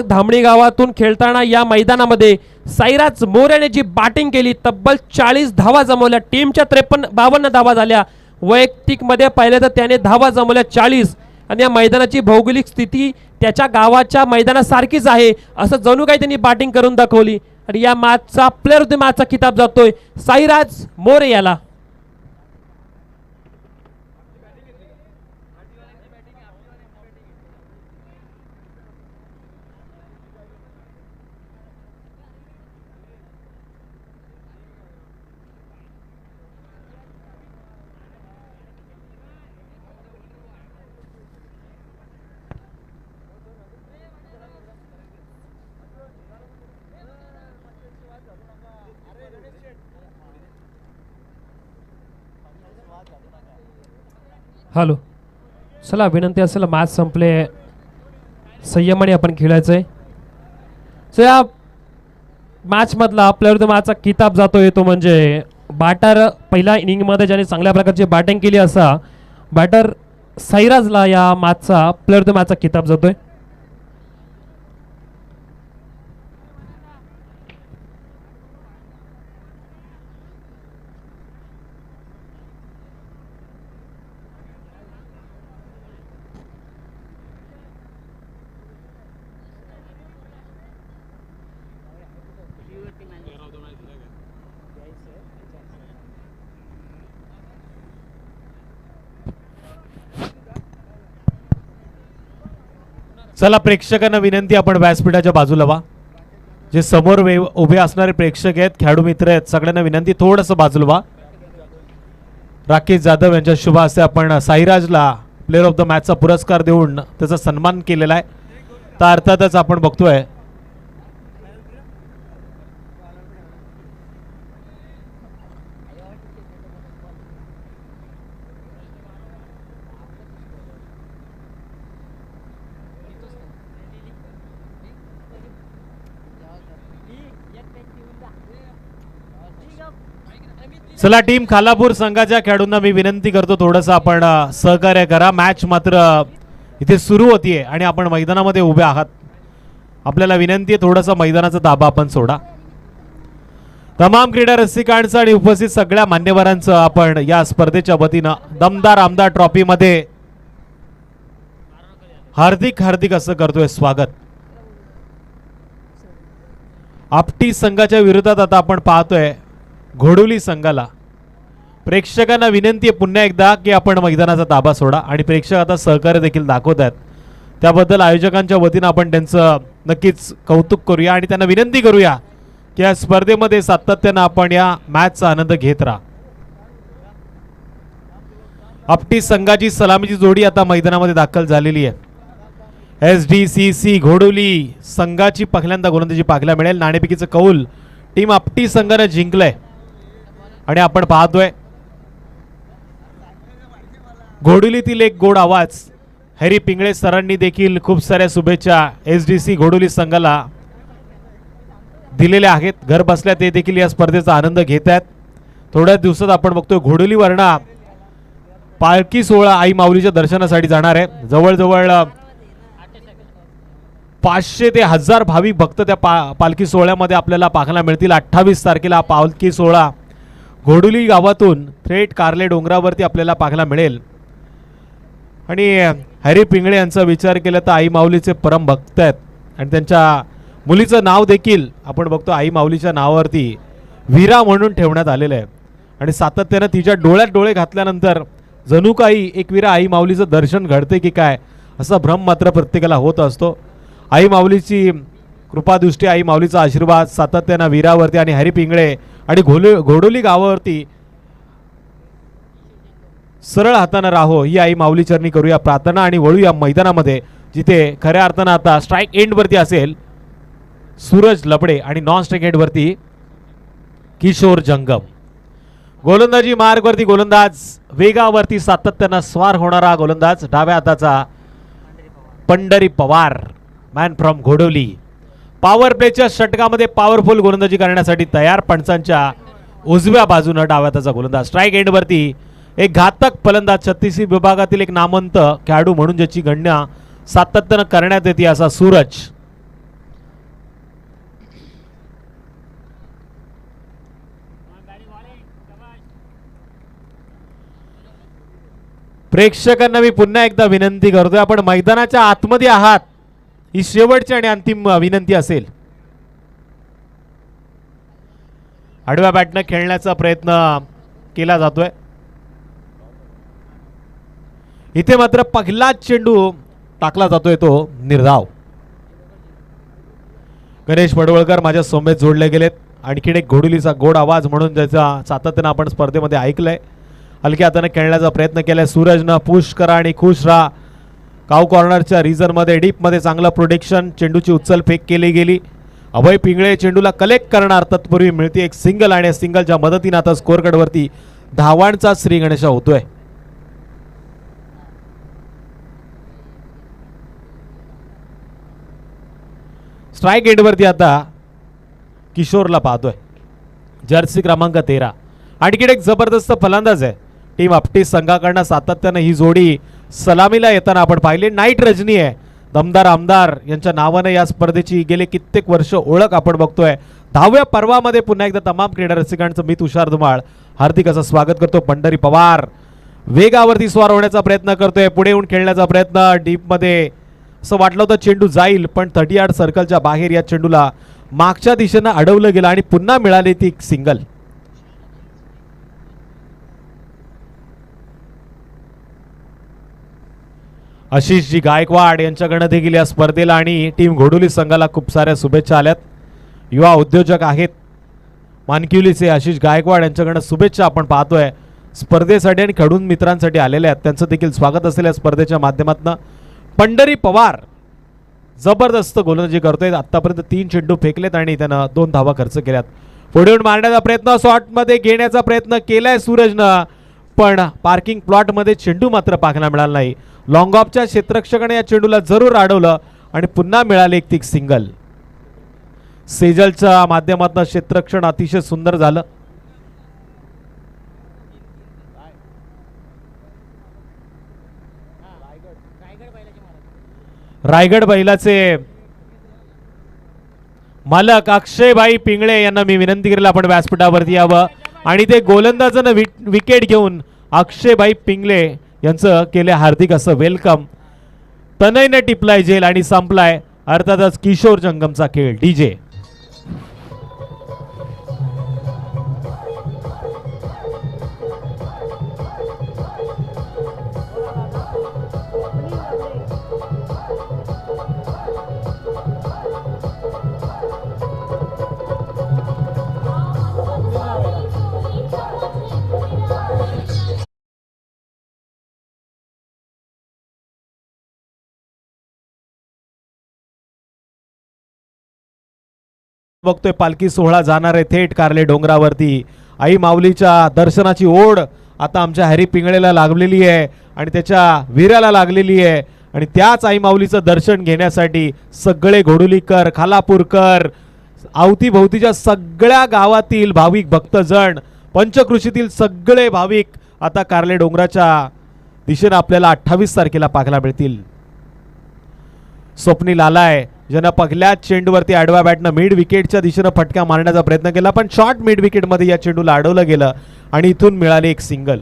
धामणी गावातून खेळताना या मैदानामध्ये साईराज मोरेने जी बॅटिंग केली, तब्बल 40 धावा जमवल्या. टीमच्या 52 धावा झाल्या. वैयक्तिक मध्ये पाहिले तर त्याने धावा जमवल्या 40. आणि या मैदानाची भौगोलिक स्थिती त्याच्या गावाच्या मैदानासारखीच आहे असं जणू काही त्यांनी बॅटिंग करून दाखवली. आणि या मॅचचा प्लेअर ऑफ द मॅचचा किताब जातोय साईराज मोरे याला. हॅलो, चला विनंती असेल, मॅच संपले, संयमाने आपण खेळायचं आहे. सो या मॅचमधला प्लेअर ऑफ द मॅचचा किताब जातोय तो म्हणजे बॅटर पहिल्या इनिंगमध्ये ज्याने चांगल्या प्रकारची बॅटिंग केली असा बॅटर साईराजला या मॅचचा प्लेअर ऑफ द मॅचचा किताब जातोय. चला प्रेक्षकांना विनंती, आपण व्यासपीठाच्या बाजूला व्हा. जे समोर उभे असणारे प्रेक्षक आहेत, खेळाडू मित्र आहेत, सगळ्यांना विनंती थोडंसं बाजूला व्हा. राकेश जाधव यांच्या शुभ हस्ते आपण साईराजला प्लेअर ऑफ द मॅचचा पुरस्कार देऊन त्याचा सन्मान केलेला आहे. तर अर्थातच आपण बघतोय चला टीम खालापूर संघाच्या खेळाडूंना मी विनंती करतो थोडंसं आपण सहकार्य करा. मॅच मात्र इथे सुरू होतीये आणि आपण मैदानामध्ये उभे आहात. आपल्याला विनंती आहे थोडंसं मैदानाचा ताबा आपण सोडा. तमाम क्रीडा रसिकांचं आणि उपस्थित सगळ्या मान्यवरांचं आपण या स्पर्धेच्या वतीनं दमदार आमदार ट्रॉफी मध्ये हार्दिक हार्दिक असं करतोय स्वागत. आपटी संघाच्या विरोधात आता आपण पाहतोय घोडोली संघाला. प्रेक्षकांना विनंती आहे पुन्हा एकदा की आपण मैदानाचा ताबा सोडा आणि प्रेक्षक आता सहकार्य देखील दाखवत आहेत. त्याबद्दल आयोजकांच्या वतीनं आपण त्यांचं नक्कीच कौतुक करूया आणि त्यांना विनंती करूया की या स्पर्धेमध्ये सातत्यानं आपण या मॅचचा आनंद घेत राहा. आपटी संघाची सलामीची जोडी आता मैदानामध्ये दाखल झालेली आहे. SDCC घोडोली संघाची पहिल्यांदा गोलंदाजी पाहायला मिळेल. नाणेफेकीचं कौल टीम आपटी संघाने जिंकलंय आणि आपण पाहतोय घोडोलीतील एक गोड आवाज. हॅरी पिंगळे सरांनी देखील खूप साऱ्या शुभेच्छा SDC घोडोली संघाला दिलेल्या आहेत. घर बसल्या ते देखील या स्पर्धेचा आनंद घेत आहेत. थोड्याच दिवसात आपण बघतोय घोडोलीवरना पालखी सोहळा आई माऊलीच्या दर्शनासाठी जाणार आहे. जवळजवळ 500 ते 1000 भाविक भक्त त्या पालखी सोहळ्यामध्ये आपल्याला पाहायला मिळतील. 28 तारखेला पालखी सोहळा घोडोली गावातून थेट कारले डोंगरावरती आपल्याला पाहायला मिळेल. आणि हॅरी पिंगळे यांचा विचार केला तर आई माऊलीचे परम भक्त आहेत आणि त्यांच्या मुलीचं नाव देखील आपण बघतो आई माऊलीच्या नावावरती वीरा म्हणून ठेवण्यात आलेलं आहे. आणि सातत्यानं तिच्या डोळ्यात डोळे घातल्यानंतर जणू काही एक वीरा आई माऊलीचं दर्शन घडते की काय असा भ्रम मात्र प्रत्येकाला होत असतो. आई माऊलीची कृपादृष्टी, आई माऊलीचा आशीर्वाद सातत्यानं वीरावरती आणि हॅरी पिंगळे आणि घोडोली गावावरती सरळ हातानं राहो ही आई माऊली चरणी करूया प्रार्थना आणि वळूया मैदानामध्ये, जिथे खऱ्या अर्थानं आता स्ट्राईक एंडवरती असेल सूरज लपडे आणि नॉन स्ट्राईक एंडवरती किशोर जंगम. गोलंदाजी मार्गवरती गोलंदाज वेगावरती सातत्यानं स्वार होणारा गोलंदाज डाव्या हाताचा Pandhari Pawar, man from Ghodoli. Power प्लेच्या षटकामध्ये पॉवरफुल गोलंदाजी करण्यासाठी तयार. पंचांच्या उजव्या बाजूने डाव्या हाताचा गोलंदाज. स्ट्राईक एंडवरती एक घातक फलंदाज, 36 विभागातील एक नामवंत खेळाडू म्हणून ज्याची गणना सातत्यानं करण्यात येते असा सूरज. प्रेक्षकांना मी पुन्हा एकदा विनंती करतोय, आपण मैदानाच्या आतमध्ये आहात, ही शेवटची आणि अंतिम विनंती असेल. आडव्या बॅटनं खेळण्याचा प्रयत्न केला जातोय. इथे मात्र पहिलाच चेंडू टाकला जातोय तो निर्धाव. गणेश पडवळकर माझ्या सोमेत जोडले गेलेत. आणखीन एक घोडुलीचा गोड आवाज म्हणून ज्याचा सातत्यानं आपण स्पर्धेमध्ये ऐकलंय. हलक्या हाताने खेळण्याचा प्रयत्न केलाय सूरजनं. पुश करा आणि खुश राहा. काऊ कॉर्नरच्या रिझनमध्ये डीपमध्ये चांगलं प्रोटेक्शन. चेंडूची उचल फेक केली गेली. अभय पिंगळे चेंडूला कलेक्ट करणार. तत्पूर्वी मिळते एक सिंगल आणि सिंगलच्या मदतीने आता स्कोअर कार्डवरती धावांचा श्री गणेशा होतोय. स्ट्राईक एंडवरती आता किशोरला पाहतोय, जर्सी क्रमांक 13. आणखीन एक जबरदस्त फलंदाज आहे टीम आपटीस संघाकडनं. सातत्यानं ही जोडी सलामीला येताना आपण पाहिले. नाईट रजनी आहे, दमदार आमदार यांच्या नावाने या स्पर्धेची गेले कित्येक वर्ष ओळख आपण बघतोय. 10व्या पर्वामध्ये पुन्हा एकदा तमाम क्रीडा रसिकांचं मी तुषार धुमाळ हार्दिक असं स्वागत करतो. पंढरी पवार वेगावरती स्वार होण्याचा प्रयत्न करतोय, पुढे येऊन खेळण्याचा प्रयत्न. डीपमध्ये असं वाटलं होतं चेंडू जाईल, पण 30 यार्ड सर्कलच्या बाहेर या चेंडूला मागच्या दिशेनं अडवलं गेलं आणि पुन्हा मिळाली ती सिंगल. आशिषजी गायकवाड यांच्याकडनं देखील या स्पर्धेला आणि टीम घोडुली संघाला खूप साऱ्या शुभेच्छा आल्यात. युवा उद्योजक आहेत मानकिवलीचे आशिष गायकवाड यांच्याकडनं शुभेच्छा आपण पाहतोय. स्पर्धेसाठी आणि खेळून मित्रांसाठी आलेले आहेत, त्यांचं देखील स्वागत असेल या स्पर्धेच्या माध्यमातून. पंढरी पवार जबरदस्त गोलंदाजी करतोय. आतापर्यंत 3 चेंडू फेकलेत आणि त्यानं 2 धावा खर्च केल्यात. पुढे येऊन मारण्याचा प्रयत्न, शॉटमध्ये घेण्याचा प्रयत्न केलाय सूरजनं, पण पार्किंग प्लॉटमध्ये चेंडू मात्र पाहायला मिळाला नाही. लॉंग ऑफच्या क्षेत्ररक्षकाने या चेंडूला जरूर अडवलं आणि पुन्हा मिळाले एक सिंगल. सेजलच्या माध्यमातून क्षेत्ररक्षण अतिशय सुंदर झालं. रायगड बैलाचे मालक अक्षयभाई पिंगळे यांना मी विनंती करेल आपण व्यासपीठावरती यावं आणि ते गोलंदाजानं विकेट घेऊन अक्षयभाई पिंगळे यांचं केले हार्दिक असं वेलकम. तनयने टिपलाय जेल आणि संपलाय अर्थातच किशोर जंगमचा खेळ. डीजे बघतोय पालखी सोहळा जाणार आहे थेट कार्ले डोंगरावरती. आई माऊलीच्या दर्शनाची ओढ आता आमच्या हॅरी पिंगळेला लागलेली आहे आणि त्याच्या वीराला लागलेली आहे आणि त्याच आई माऊलीचं दर्शन घेण्यासाठी सगळे घोडुलीकर, खालापूरकर, अवतीभोवतीच्या सगळ्या गावातील भाविक भक्तजण, पंचकृषीतील सगळे भाविक आता कार्ले डोंगराच्या दिशेने आपल्याला 28 तारखेला पाहायला मिळतील. स्वप्नील आलाय ज्यानं पहिल्या चेंडूवरती आडव्या बॅटनं मिड विकेटच्या दिशेनं फटका मारण्याचा प्रयत्न केला, पण शॉर्ट मिड विकेटमध्ये या चेंडूला अडवलं गेलं आणि इथून मिळाली एक सिंगल.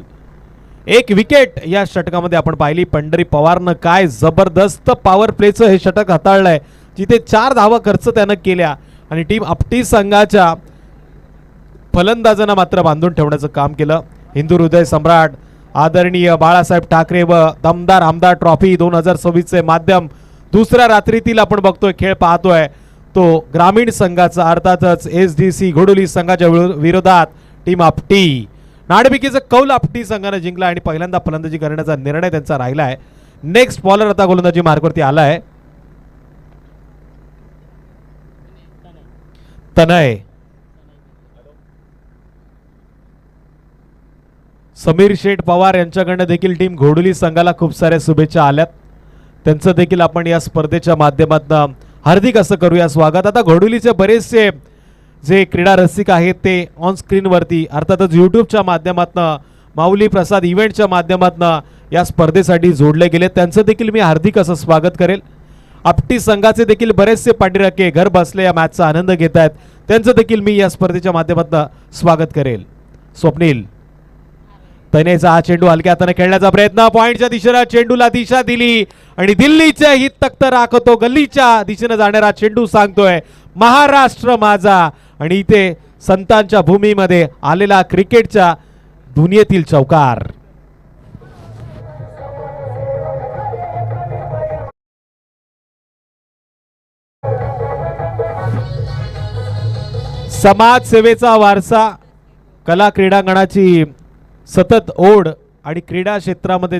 एक विकेट या षटकामध्ये आपण पाहिली. पंढरी पवारनं काय जबरदस्त पॉवर प्लेचं हे षटक हाताळलंय, जिथे 4 धावा खर्च त्यानं केल्या आणि टीम आपटी संघाच्या फलंदाजांना मात्र बांधून ठेवण्याचं काम केलं. हिंदू हृदय सम्राट आदरणीय बाळासाहेब ठाकरे व दमदार आमदार ट्रॉफी 2026 चे माध्यम दुसऱ्या रात्रीतील आपण बघतोय खेळ पाहतोय तो ग्रामीण संघाचा अर्थातच SDC घोडुली संघाच्या विरोधात टीम आपटी. नाणेफेकीचं कौल आपटी संघाने जिंकला आणि पहिल्यांदा फलंदाजी करण्याचा निर्णय त्यांचा राहिलाय. नेक्स्ट बॉलर आता गोलंदाजी मार्कवरती आलाय तनय. समीर शेठ पवार यांच्याकडनं देखील टीम घोडुली संघाला खूप साऱ्या शुभेच्छा आल्यात. त्यांचं देखील आपण या स्पर्धेच्या माध्यमातून हार्दिक असं करूया स्वागत. आता घोडुलीचे बरेचसे जे क्रीडा रसिक आहेत ते ऑन स्क्रीनवरती अर्थातच यूट्यूबच्या माध्यमातून माऊली प्रसाद इव्हेंटच्या माध्यमातून या स्पर्धेसाठी जोडले गेले, त्यांचं देखील मी हार्दिक असं स्वागत करेल. आपटी संघाचे देखील बरेचसे पाठीराखे घर बसले या मॅचचा आनंद घेत आहेत, त्यांचं देखील मी या स्पर्धेच्या माध्यमातून स्वागत करेल. स्वप्नील तनेचा हा चेंडू हलक्या हाताने खेळण्याचा प्रयत्न, पॉइंटच्या दिशेला चेंडूला दिशा दिली आणि दिल्लीच्या हित तख्त राखतो गल्लीच्या दिशेने जाणारा चेंडू सांगतोय महाराष्ट्र माझा. आणि इथे संतांच्या भूमीमध्ये आलेला क्रिकेटच्या दुनियेतील चौकार. समाजसेवेचा वारसा, कला क्रीडांगणाची सतत ओढ आणि क्रीडा क्षेत्रामध्ये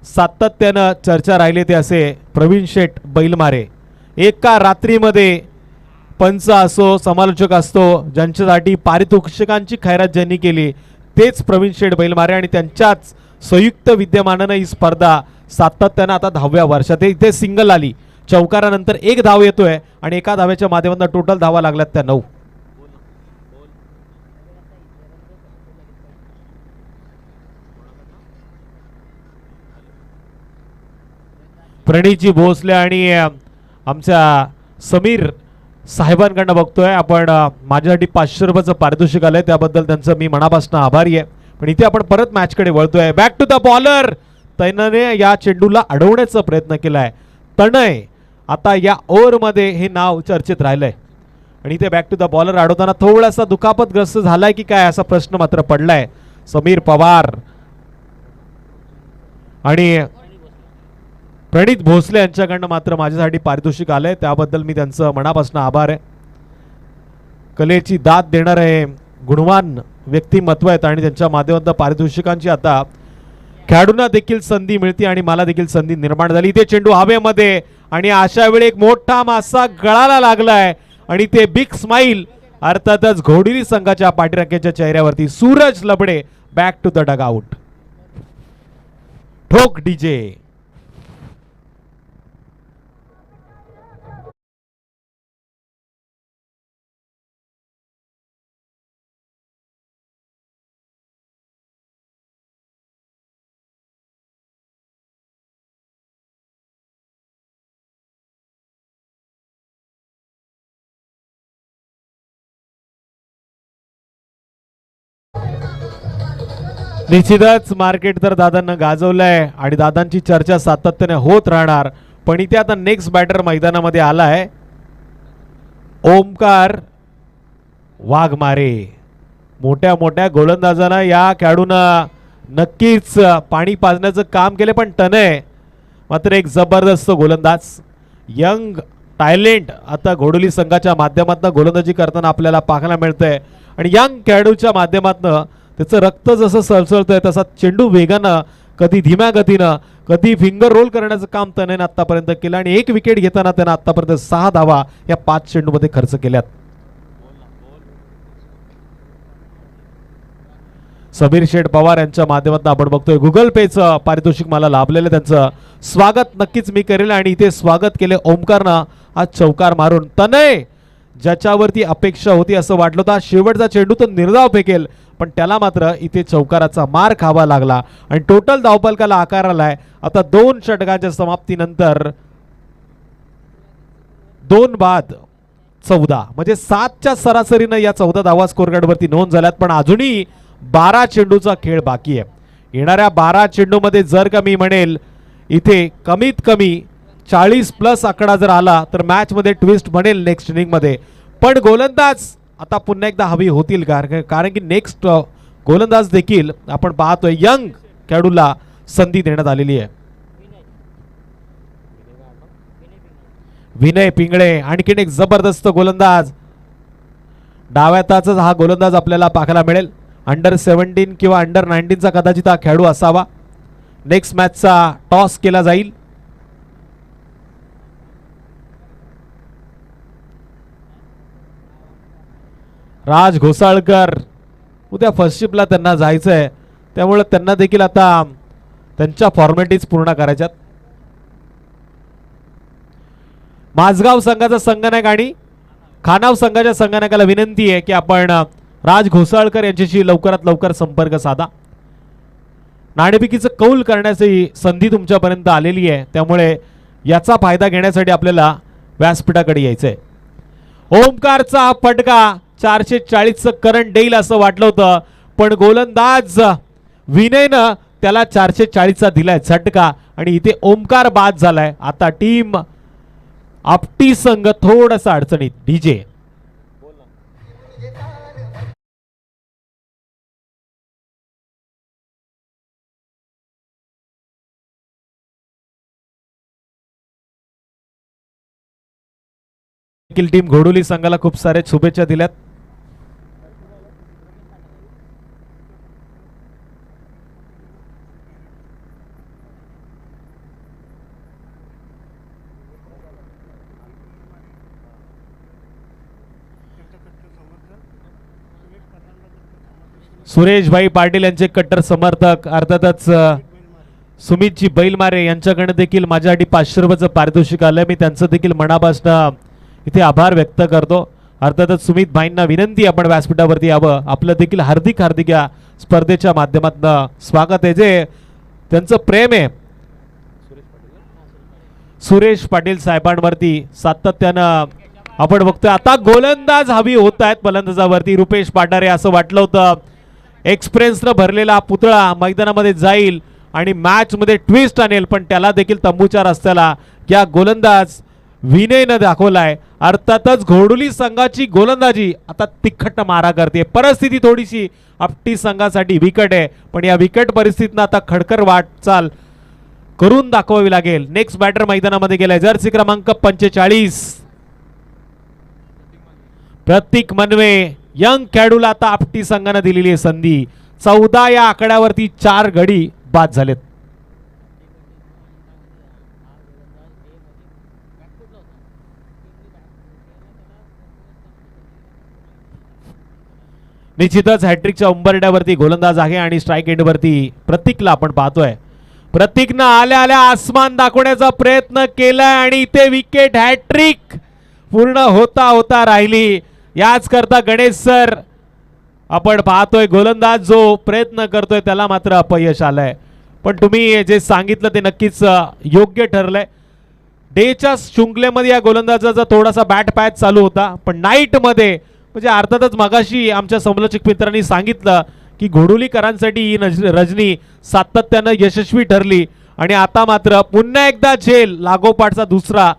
सातत्यानं चर्चा राहिली ते असे प्रवीण शेठ बैलमारे. एका रात्रीमध्ये पंच असो, समालोचक असतो, ज्यांच्यासाठी पारितोषिकांची खैरात ज्यांनी केली तेच प्रवीण शेठ बैलमारे. आणि त्यांच्याच संयुक्त विद्यमानानं ही स्पर्धा सातत्यानं आता 10व्या वर्षात. इथे सिंगल आली, चौकारानंतर एक धाव येतोय आणि एका धाव्याच्या माध्यमातून टोटल धावा लागल्यात त्या 9. प्रणीतजी भोसले आणि आमच्या समीर साहेबांकडनं बघतोय आपण. माझ्यासाठी 500 रुपयाचं पारितोषिक आलंय, त्याबद्दल त्यांचं मी मनापासून आभारी आहे. पण इथे आपण परत मॅचकडे वळतोय. Back to the bowler. तैनाने या चेंडूला अडवण्याचा प्रयत्न केलाय. तनय आता या ओव्हरमध्ये हे नाव चर्चेत राहिलंय. आणि इथे बॅक टू द बॉलर अडवताना थोडासा दुखापतग्रस्त झालाय की काय असा प्रश्न मात्र पडलाय. समीर पवार आणि प्रणीत भोसले यांच्याकडनं मात्र माझ्यासाठी पारितोषिक आलंय, त्याबद्दल मी त्यांचं मनापासून आभार आहे. कलेची दाद देणारे गुणवान व्यक्तिमत्व आहेत आणि त्यांच्या माध्यमातून पारितोषिकांची आता खेळाडूंना देखील संधी मिळते आणि मला देखील संधी निर्माण झाली. ते चेंडू हवेमध्ये आणि अशा वेळी एक मोठा मासा गळाला लागलाय आणि ते बिग स्माइल अर्थातच घोडेली संघाच्या पाठीराख्याच्या चेहऱ्यावरती. Suraj Labade back to the dugout. ठोक डीजे. निश्चितच मार्केट तर दादांना गाजवलंय आणि दादांची चर्चा सातत्याने होत राहणार. पण इथे आता नेक्स्ट बॅटर मैदानामध्ये आलाय ओमकार वाघमारे. मोठ्या मोठ्या गोलंदाजांना या खेळाडूंना नक्कीच पाणी पाजण्याचं काम केले, पण तनय मात्र एक जबरदस्त गोलंदाज, यंग टॅलेंट आता घोडोली संघाच्या माध्यमातून गोलंदाजी करताना आपल्याला पाहायला मिळतंय. आणि यंग खेळाडूच्या माध्यमातून त्याचं रक्त जसं सळसळतंय तसा चेंडू वेगानं, कधी धीम्या गतीनं, कधी फिंगर रोल करण्याचं काम तनयनं आतापर्यंत केलं. आणि एक विकेट घेताना त्यानं आतापर्यंत 6 धावा या 5 चेंडूमध्ये खर्च केल्यात. समीर शेठ पवार यांच्या माध्यमातून आपण बघतोय गुगल पेचं पारितोषिक मला लाभलेलं, त्यांचं स्वागत नक्कीच मी करेल. आणि इथे स्वागत केले ओमकारनं आज चौकार मारून. तनय ज्याच्यावरती अपेक्षा होती असं वाटलं होतं शेवटचा चेंडू तो निर्धाव फेकेल, पण त्याला मात्र इथे चौकाराचा मार खावा लागला आणि टोटल धावफलकाला आकार आलाय. आता 2 षटकांच्या समाप्तीनंतर 2 बाद 14 म्हणजे 7च्या सरासरीनं या 14 धावा स्कोर कार्डवरती नोंद झाल्यात. पण अजूनही 12 चेंडूचा खेळ बाकी आहे. येणाऱ्या 12 चेंडूमध्ये जर का मी म्हणेल इथे कमीत कमी 40+ आकडा जर आला तर मॅच मध्ये ट्विस्ट बनेल नेक्स्ट इनिंग मध्ये. पण गोलंदाज आता पुन्हा एकदा हवी होतील कारण की नेक्स्ट गोलंदाज देखील आपण पाहतोय यंग खेळाडूला संधी देण्यात आलेली आहे. विनय पिंगळे आणखीन एक जबरदस्त गोलंदाज. डाव्याताचा हा गोलंदाज आपल्याला पाहायला मिळेल. अंडर 17 किंवा अंडर 19चा कदाचित हा खेळाडू असावा. नेक्स्ट मॅचचा टॉस केला जाईल. राज घोसाळकर उद्या फर्स्ट शिपला त्यांना जायचंय, त्यामुळे त्यांना देखील आता त्यांच्या फॉर्मॅलिटीज पूर्ण करायच्यात. माझगाव संघाचा संघनायक आणि खानाव संघाच्या संघनायकाला विनंती आहे की आपण राज घोसाळकर यांच्याशी लवकरात लवकर संपर्क साधा. नाणेफेकीचं कौल करण्याची संधी तुमच्यापर्यंत आलेली आहे, त्यामुळे याचा फायदा घेण्यासाठी आपल्याला व्यासपीठाकडे यायचंय. ओमकारचा फटका 440चं करंट देईल असं वाटलं होतं, पण गोलंदाज विनयनं त्याला 440चा दिलाय झटका आणि इथे ओमकार बाद झालाय. आता टीम आपटी संघ थोडासा अडचणीत. डीजे टीम घोडोली संघाला खूप सारे शुभेच्छा दिल्यात. सुरेश भाई पाटील यांचे कट्टर समर्थक अर्थातच सुमितजी बैलमारे यांच्याकडे देखील माझ्यासाठी 500 रुपयाचं पारितोषिक आलंय. मी त्यांचं देखील मनापासून इथे आभार व्यक्त करतो. अर्थातच सुमित भाईंना विनंती आपण व्यासपीठावरती यावं. आपलं देखील हार्दिक हार्दिक या स्पर्धेच्या माध्यमातून स्वागत आहे. जे त्यांचं प्रेम आहे सुरेश पाटील साहेबांवरती सातत्यानं आपण बघतोय. आता गोलंदाज हवी होत आहेत फलंदाजावरती. रुपेश पाटारे असं वाटलं होतं एक्सपिरियन्सनं भरलेला पुतळा मैदानामध्ये जाईल आणि मॅच मध्ये ट्विस्ट आणेल, पण त्याला देखील तंबूच्या रस्त्याला या गोलंदाज विनयनं दाखवलाय. अर्थातच घोडोली संघाची गोलंदाजी आता तिखट मारा करते. परिस्थिती थोडीशी आपटी संघासाठी विकट आहे, पण या विकट परिस्थितीनं आता खडकर वाटचाल करून दाखवावी लागेल. नेक्स्ट बॅटर मैदानामध्ये गेलाय जर्सी क्रमांक 45 प्रतीक मनवे. यंग खेळाडूला आता आपटी संघाने दिलेली आहे संधी. 14 या आकड्यावरती 4 गडी बाद झालेत. निश्चितच हॅट्रिकच्या उंबरड्यावरती गोलंदाज आहे आणि स्ट्राईक एंडवरती प्रतीकला आपण पाहतोय. प्रतीकनं आल्या आल्या आसमान दाखवण्याचा प्रयत्न केलाय आणि इथे विकेट हॅट्रिक पूर्ण होता होता राहिली. याच करता गणेश सर आपण पाहतोय गोलंदाज जो प्रयत्न करतोय त्याला मात्र अपयश आलंय. पण तुम्ही जे सांगितलं ते नक्कीच योग्य ठरलंय. डेच्या शृंखलेमध्ये या गोलंदाजाचा थोडासा बॅट पॅच चालू होता, पण नाईट मध्ये म्हणजे अर्थातच मगाशी आमच्या समालोचक मित्रांनी सांगितलं की घोडोलीकरांसाठी ही रजनी सातत्यानं यशस्वी ठरली आणि आता मात्र पुन्हा एकदा झेल लागोपाठचा दुसरा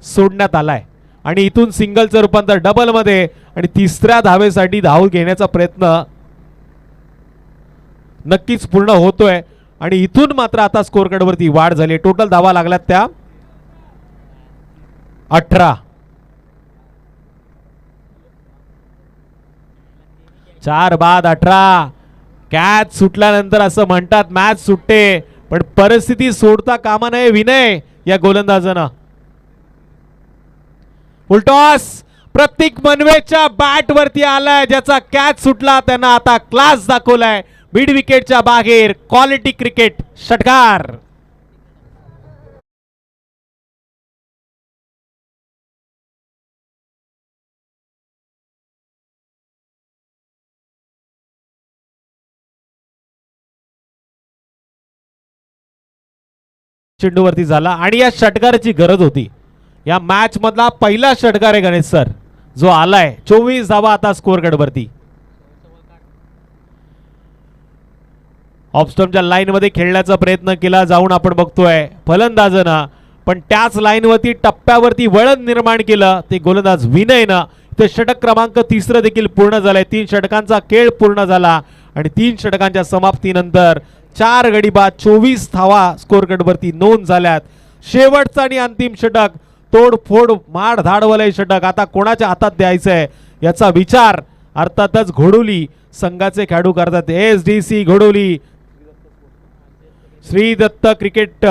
सोडण्यात आलाय आणि इथून सिंगलचं रूपांतर डबल मध्ये आणि तिसऱ्या धावेसाठी धाव घेण्याचा प्रयत्न नक्कीच पूर्ण होतोय आणि इथून मात्र आता स्कोर कार्डवरती वाढ झाली. टोटल धावा लागल्यात त्या 18. 4 बाद 18. कॅच सुटल्यानंतर असं म्हणतात मॅच सुटते, पण परिस्थिती सोडता कामा नये विनय या गोलंदाजानं. फुलटॉस प्रतीक मनवेच्या बॅट वरती आलाय, ज्याचा कॅच सुटला त्यांना आता क्लास दाखवलाय. मिड विकेटच्या बाहेर क्वालिटी क्रिकेट षटकार. चेंडूवरती झाला आणि या षटकाराची गरज होती. या मॅच मधला पहिला षटकार आहे गणेश सर जो आलाय. 24 धावा आता स्कोर कार्ड वरती. ऑफस्टम्पच्या लाईन मध्ये खेळण्याचा प्रयत्न केला जाऊन आपण बघतोय फलंदाजानं, पण त्याच लाईन वरती टप्प्यावरती वळण निर्माण केलं ते गोलंदाज विनयनं. ते षटक क्रमांक 3 देखील पूर्ण झालाय. 3 षटकांचा खेळ पूर्ण झाला आणि 3 षटकांच्या समाप्तीनंतर 4 गडी बाद 24 धावा स्कोर कार्ड वरती नोंद झाल्यात. शेवटचा आणि अंतिम षटक तोडफोड माड धाडवलंय षटक. आता कोणाच्या हातात द्यायचंय याचा विचार अर्थातच घोडोली संघाचे खेळाडू करतात. SDC Ghodoli Shri Datta cricket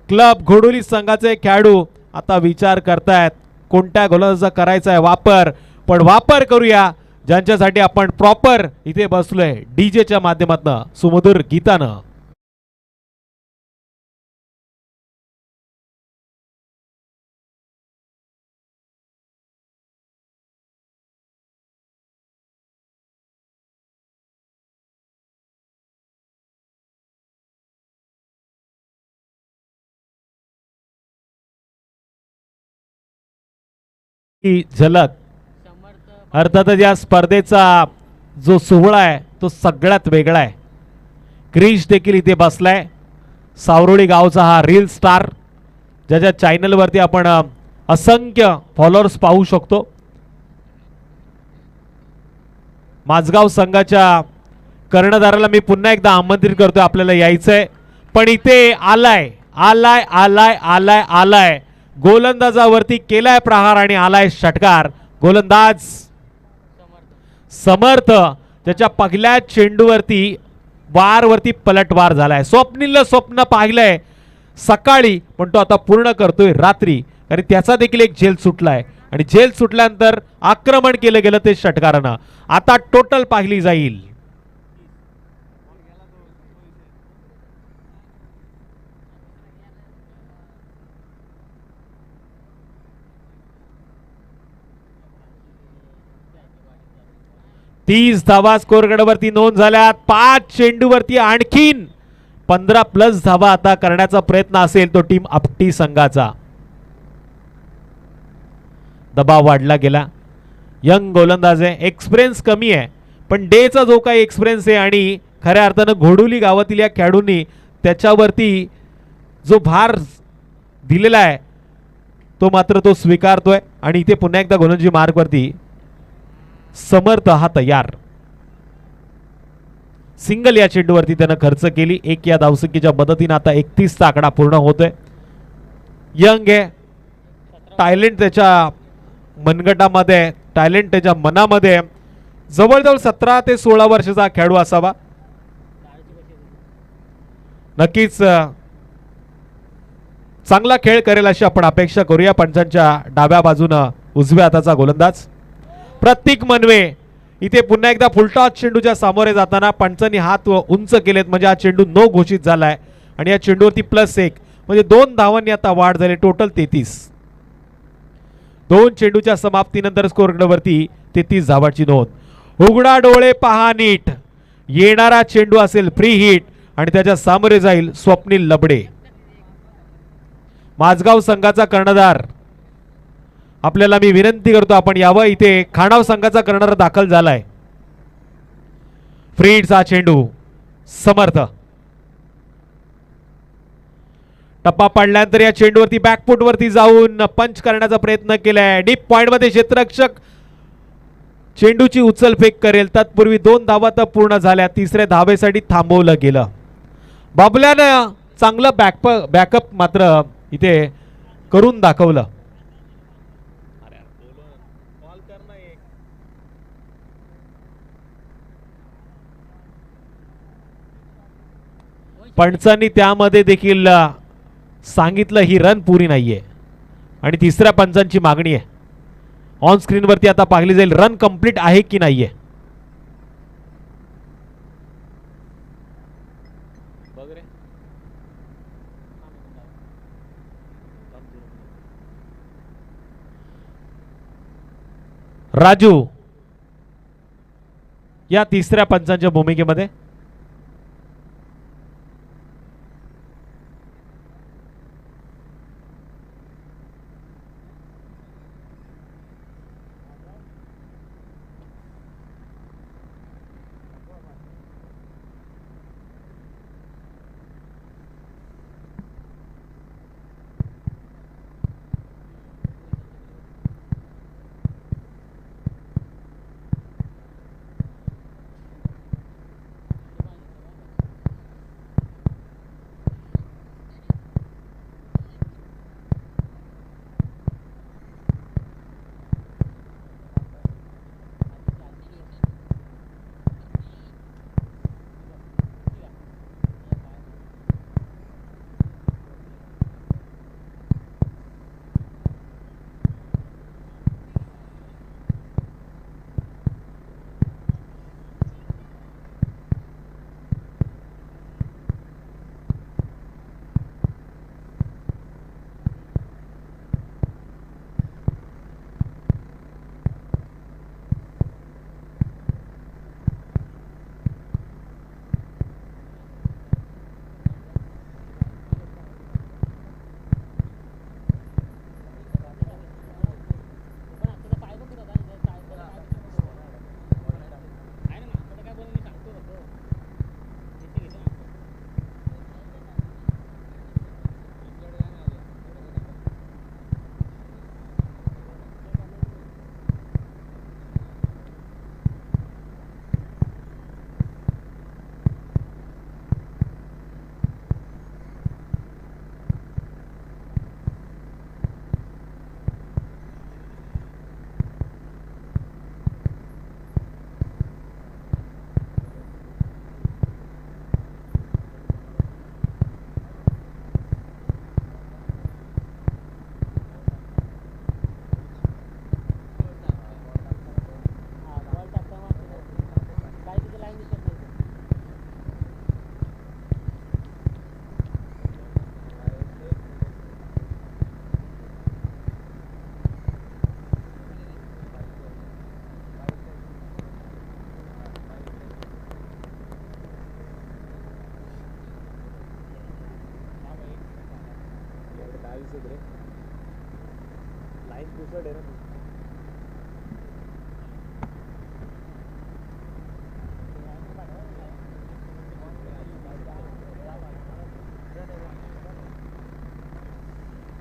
club Ghodoli संघाचे खेळाडू आता विचार करतायत कोणत्या गोलंदाजाचा करायचा आहे वापर. पण वापर करूया ज्यांच्यासाठी आपण प्रॉपर इथे बसलोय डीजेच्या माध्यमातून सुमधुर गीतानं. झलक अर्थातच या स्पर्धेचा जो सोहळा आहे तो सगळ्यात वेगळा आहे. क्रिश देखील इथे बसलाय. सावरोळी गावचा हा रील स्टार, ज्याच्या चॅनलवरती आपण असंख्य फॉलोअर्स पाहू शकतो. माझगाव संघाच्या कर्णधाराला मी पुन्हा एकदा आमंत्रित करतोय, आपल्याला यायचंय. पण इथे आलाय आलाय आलाय आलाय आलाय गोलंदाजावरती केलाय प्रहार आणि आलाय षटकार. गोलंदाज समर्थ, त्याच्या पहिल्या चेंडूवरती वारवरती पलटवार झालाय. स्वप्नील स्वप्न पाहिलंय सकाळी, पण तो आता पूर्ण करतोय रात्री, कारण त्याचा देखील एक झेल सुटलाय आणि झेल सुटल्यानंतर आक्रमण केलं गेलं ते षटकारानं. आता टोटल पाहिली जाईल. तीस धावा स्कोर गडवरती नोंद झाल्यात. 5 चेंडूवरती आणखीन 15+ धावा आता करण्याचा प्रयत्न असेल तो टीम आपटी संघाचा. दबाव वाढला गेला. यंग गोलंदाज आहे, एक्सपिरियन्स कमी आहे, पण डेचा जो काही एक्सपिरियन्स आहे आणि खऱ्या अर्थानं घोडुली गावातील या खेळाडूंनी त्याच्यावरती जो भार दिलेला आहे तो मात्र तो स्वीकारतोय. आणि इथे पुन्हा एकदा गोलंदाजी मार्गवरती समर्थ हा तयार. सिंगल या चेंडूवरती त्यानं खर्च केली. 1 या धावसंख्येच्या मदतीने आता 31 चा आकडा पूर्ण होतोय. यंग आहे, टॅलेंट त्याच्या मनगटामध्ये, टॅलेंट त्याच्या मनामध्ये. जवळजवळ 17 ते 16 वर्षाचा खेळाडू असावा. नक्कीच चांगला खेळ करेल अशी आपण अपेक्षा करूया. पंचांच्या डाव्या बाजूनं उजव्या हाताचा गोलंदाज प्रतीक मनवे. इथे पुन्हा एकदा फुलटॉस चेंडूच्या सामोरे जाताना पंचांनी हात उंच केलेत, म्हणजे हा चेंडू नो घोषित झालाय आणि या चेंडूवरती +1 म्हणजे 2 धावांनी आता वाढ झाली. टोटल 33. 2 चेंडूच्या समाप्तीनंतर स्कोरवरती 33 धावांची नोंद. उघडा डोळे पहा नीट, येणारा चेंडू असेल फ्री हिट आणि त्याच्या सामोरे जाईल स्वप्नील लबडे. माझगाव संघाचा कर्णधार, आपल्याला मी विनंती करतो आपण यावं. इथे खाणाव संघाचा कर्णधार दाखल झालाय. फ्री हिटचा चेंडू समर्थ. टप्पा पाडल्यानंतर या चेंडूवरती बॅकफूट वरती जाऊन पंच करण्याचा प्रयत्न केलाय. डीप पॉइंट मध्ये क्षेत्ररक्षक चेंडूची उचलफेक करेल. तत्पूर्वी 2 धावा तर पूर्ण झाल्या. तिसऱ्या धावेसाठी थांबवलं गेलं. बाबल्यानं चांगलं बॅकअप मात्र इथे करून दाखवलं. पंचांनी त्यामध्ये देखील सांगितलं ही रन पुरी नाहीये आणि तिसऱ्या पंचांची मागणी आहे. ऑन स्क्रीन वरती आता पाहिली जाईल रन कंप्लीट आहे की नाहीये. राजू या तिसऱ्या पंचांच्या भूमिकेमध्ये.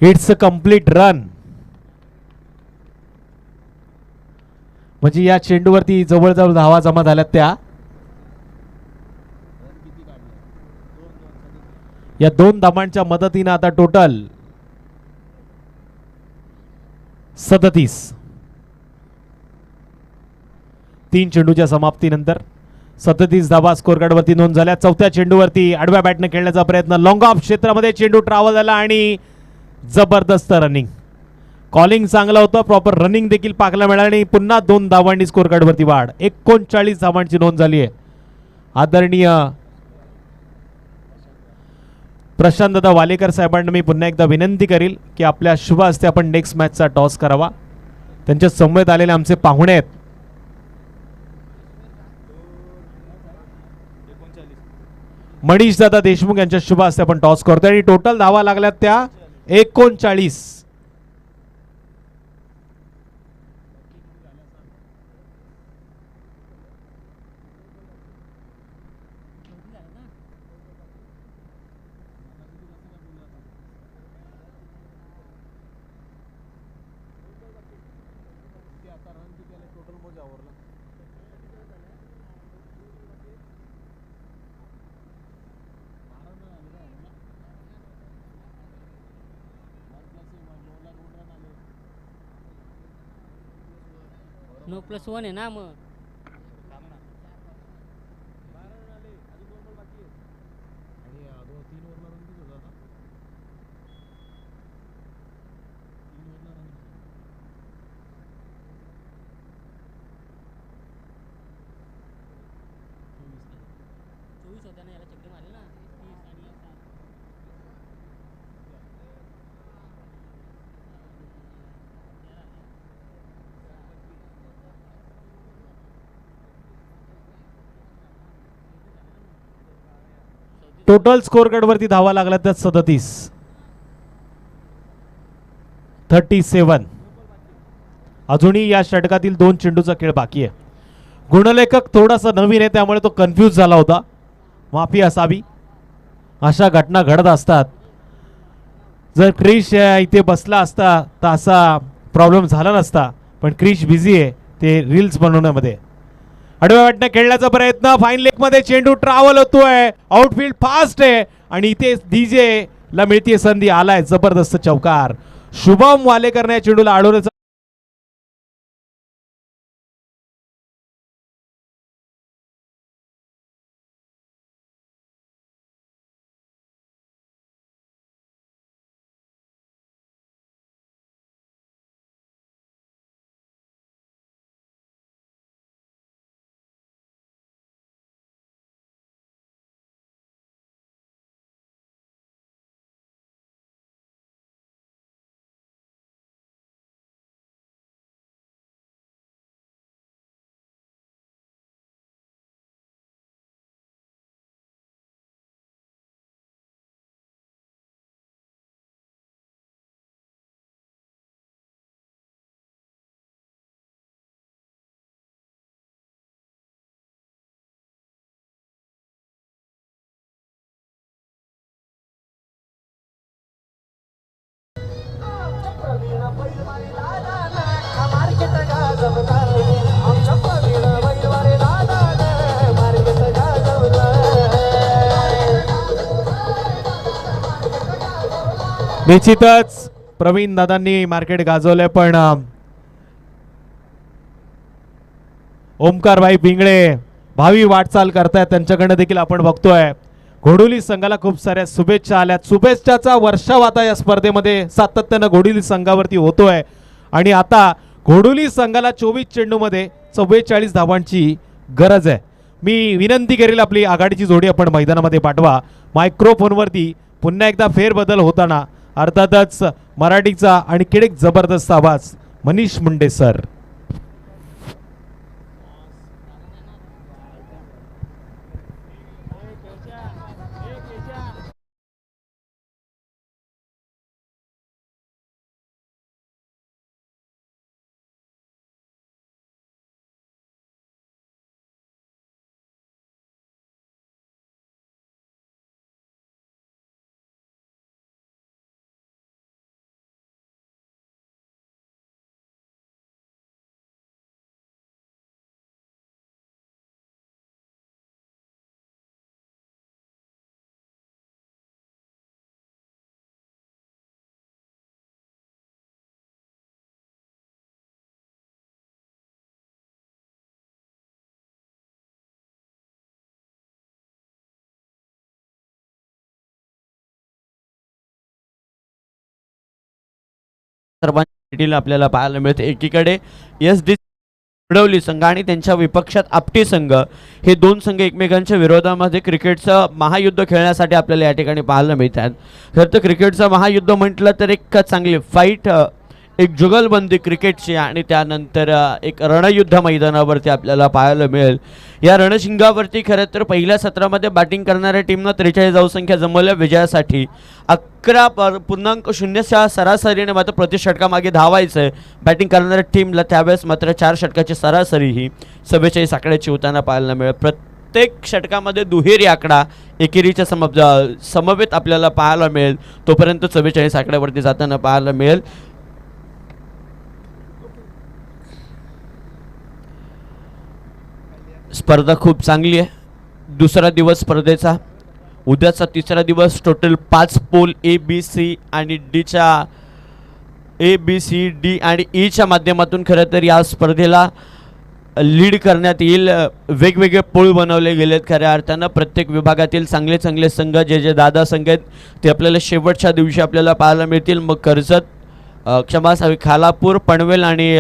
It's a complete run. म्हणजे या चेंडूवरती जवळजवळ धावा जमा झाल्यात त्या. या दोन धावांच्या मदतीनं आता टोटल 37. 3 चेंडूच्या समाप्तीनंतर 37 धावा स्कोर कार्ड वरती नोंद झाल्या. चौथ्या चेंडूवरती आडव्या बॅटने खेळण्याचा प्रयत्न, लॉंग ऑफ क्षेत्रामध्ये चेंडू ट्रॅव्हल झाला आणि जबरदस्त रनिंग. कॉलिंग चांगलं होतं, प्रॉपर रनिंग देखील पाहायला मिळाली आणि पुन्हा 2 धावांनी स्कोर कार्ड वरती वाढ. 39 धावांची नोंद झाली आहे. आदरणीय प्रशांत दादा वालेकर साहेबांना मी पुन्हा एकदा विनंती करील की आपल्या शुभ हस्ते आपण नेक्स्ट मॅचचा टॉस करावा. त्यांच्या समवेत आलेले आमचे पाहुणे आहेत मनीष दादा देशमुख यांच्या शुभ हस्ते आपण टॉस करतोय आणि टोटल धावा लागल्यात त्या 39. नो +1 आहे ना मग. होत्या ना, याला चक्कर मारले ना 30 आणि या 7. टोटल स्कोर कार्ड वरती धावा लागल्या त्यात 37. 37. अजूनही या षटकातील 2 चेंडूचा खेळ बाकी आहे. गुणलेखक थोडासा नवीन आहे त्यामुळे तो कन्फ्यूज झाला होता, माफी असावी. अशा घटना घडत असतात. जर क्रिश इथे बसला असता तर असा प्रॉब्लेम झाला नसता, पण क्रिश बिझी आहे ते रील्स बनवण्यामध्ये. आडव्या बॅटने खेळण्याचा प्रयत्न, फाईन लेग मध्ये चेंडू ट्रॅव्हल होतोय, आउटफील्ड फास्ट आहे आणि इथे डीजे ला मिळतीये संधी. आलाय जबरदस्त चौकार. शुभम वालेकरने चेंडूला अडवण्याचा निश्चितच प्रवीण दादांनी मार्केट गाजवलंय, पण ओमकारभाई पिंगळे भावी वाटचाल करतायत, त्यांच्याकडनं देखील आपण बघतोय. घोडोली संघाला खूप साऱ्या शुभेच्छा आल्यात. शुभेच्छाचा वर्षाव आता या स्पर्धेमध्ये सातत्यानं घोडोली संघावरती होतोय आणि आता घोडोली संघाला 24 चेंडूमध्ये 44 धावांची गरज आहे. मी विनंती करेल आपली आघाडीची जोडी आपण मैदानामध्ये पाठवा. मायक्रोफोनवरती पुन्हा एकदा फेरबदल होताना अर्थातच मराठीचा आणि किडक जबरदस्त आवाज मनीष मुंडे सर. सर्वांसाठी आपल्याला पाहायला मिळते. एकीकडे SD वडवली संघ आणि त्यांच्या विपक्षात आपटी संघ, हे दोन संघ एकमेकांच्या विरोधामध्ये क्रिकेटचं महायुद्ध खेळण्यासाठी आपल्याला या ठिकाणी पाहायला मिळतात. खरं तर क्रिकेटचं महायुद्ध म्हटलं तर एक चांगली फाईट, एक जुगलबंदी क्रिकेटची आणि त्यानंतर एक रणयुद्ध मैदानावरती आपल्याला पाहायला मिळेल. या रणशिंगावरती खरं तर पहिल्या सत्रामध्ये बॅटिंग करणाऱ्या टीमनं 43 धावसंख्या जमवल्या विजयासाठी. 11.0 सरासरीने मात्र प्रतिषटकामागे धावायचं आहे बॅटिंग करणाऱ्या टीमला. त्यावेळेस मात्र 4 षटकाची सरासरी ही 44 आकड्याची होताना पाहायला मिळेल. प्रत्येक षटकामध्ये दुहेरी आकडा एकेरीच्या समवेत आपल्याला पाहायला मिळेल. तोपर्यंत 44 आकड्यावरती जाताना पाहायला मिळेल. स्पर्धा खूप चांगली आहे. दुसरा दिवस स्पर्धेचा, उद्याचा तिसरा दिवस. टोटल 5 पोल ABC आणि डीच्या ABCD आणि Eच्या माध्यमातून खरं तर या स्पर्धेला लीड करण्यात येईल. वेगवेगळे पोल बनवले गेलेत. खऱ्या अर्थानं प्रत्येक विभागातील चांगले चांगले संघ, जे दादा संघ आहेत ते आपल्याला शेवटच्या दिवशी आपल्याला पाहायला मिळतील. मग कर्जत, खालापूर, पनवेल आणि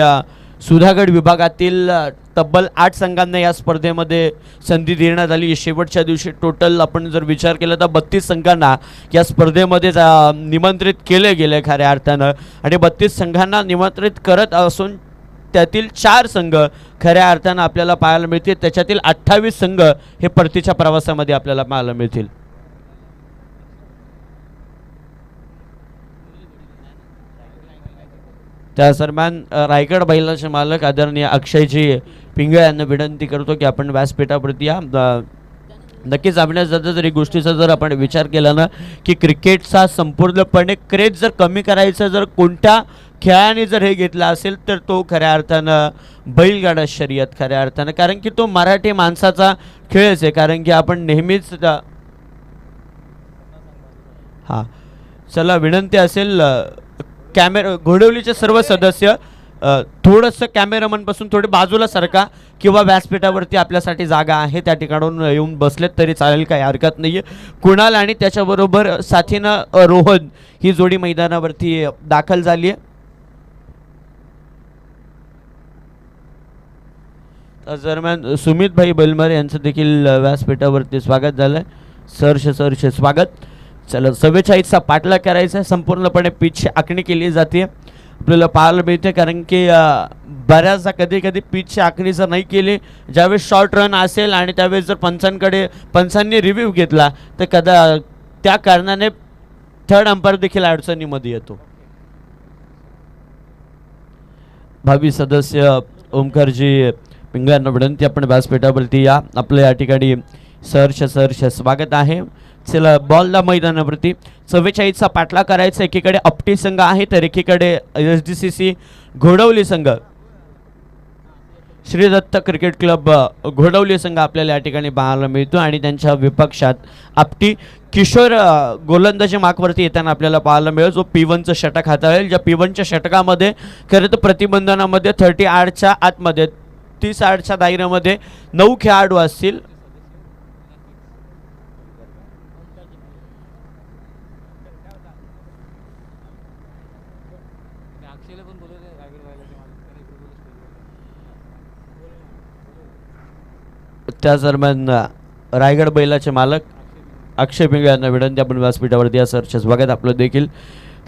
सुधागड विभागातील तब्बल 8 संघांना या स्पर्धेमध्ये संधी देण्यात आली. शेवटच्या दिवशी टोटल आपण जर विचार केला तर 32 संघांना या स्पर्धेमध्ये निमंत्रित केले गेले खऱ्या अर्थानं. आणि 32 संघांना निमंत्रित करत असून त्यातील 4 संघ खऱ्या अर्थानं आपल्याला पाहायला मिळतील. त्याच्यातील 28 संघ हे परतीच्या प्रवासामध्ये आपल्याला पाहायला मिळतील. त्या दरम्यान रायगड बैलाचे मालक आदरणीय अक्षयजी पिंगळे यांना विनंती करतो की आपण व्यासपीठावरती या. नक्कीच आपल्या जरी गोष्टीचा जर आपण विचार केला ना की क्रिकेटचा संपूर्णपणे क्रेज जर कमी करायचं जर कोणत्या खेळाने जर हे घेतला असेल तर तो खऱ्या अर्थानं बैलगाडा शर्यत खऱ्या अर्थानं. कारण की तो मराठी माणसाचा खेळच आहे. कारण की आपण नेहमीच हां चला विनंती असेल घोडवलीचे सर्व सदस्य थोडंसं कॅमेरामनपासून थोडे बाजूला सरका किंवा व्यासपीठावरती आपल्यासाठी जागा आहे त्या ठिकाणून येऊन बसलेत तरी चालेल, काही हरकत नाही आहे. कुणाल आणि त्याच्याबरोबर साथीनं रोहन ही जोडी मैदानावरती दाखल झाली आहे. दरम्यान सुमित भाई बैलमारे यांचं देखील व्यासपीठावरती स्वागत झालं आहे. सहर्ष स्वागत. चला 44चा पाठलाग करायचा आहे. संपूर्णपणे पिच आखणी केली जाते आपल्याला पाहायला मिळते. कारण की बऱ्याचदा कधी पिचची आखणी जर नाही केली, ज्यावेळेस शॉर्ट रन असेल आणि त्यावेळेस जर पंचांनी रिव्ह्यू घेतला तर त्या कारणाने थर्ड अंपायर देखील अडचणीमध्ये येतो. भावी सदस्य ओमकारजी पिंगळ्यांना विनंती आपण व्यासपीठावरती या. आपल्या या ठिकाणी सहर्ष स्वागत आहे. चला बॉलला मैदानावरती 44चा पाठला करायचा. एकीकडे आपटी संघ आहे तर एकीकडे SDCC घोडवली संघ, श्री दत्त क्रिकेट क्लब घोडवली संघ आपल्याला या ठिकाणी पाहायला मिळतो. आणि त्यांच्या विपक्षात आपटी किशोर गोलंदाजी मार्कवरती येताना आपल्याला पाहायला मिळेल, जो P1चं षटक हाताळेल. ज्या P1च्या षटकामध्ये खरं तर प्रतिबंधनामध्ये 38च्या आतमध्ये 30 दायऱ्यामध्ये 9 खेळाडू असतील. त्या दरम्यान रायगड बैलाचे मालक अक्षय पिंगळे यांना विनंती आपण व्यासपीठावरती या सरचे स्वागत आपलं देखील.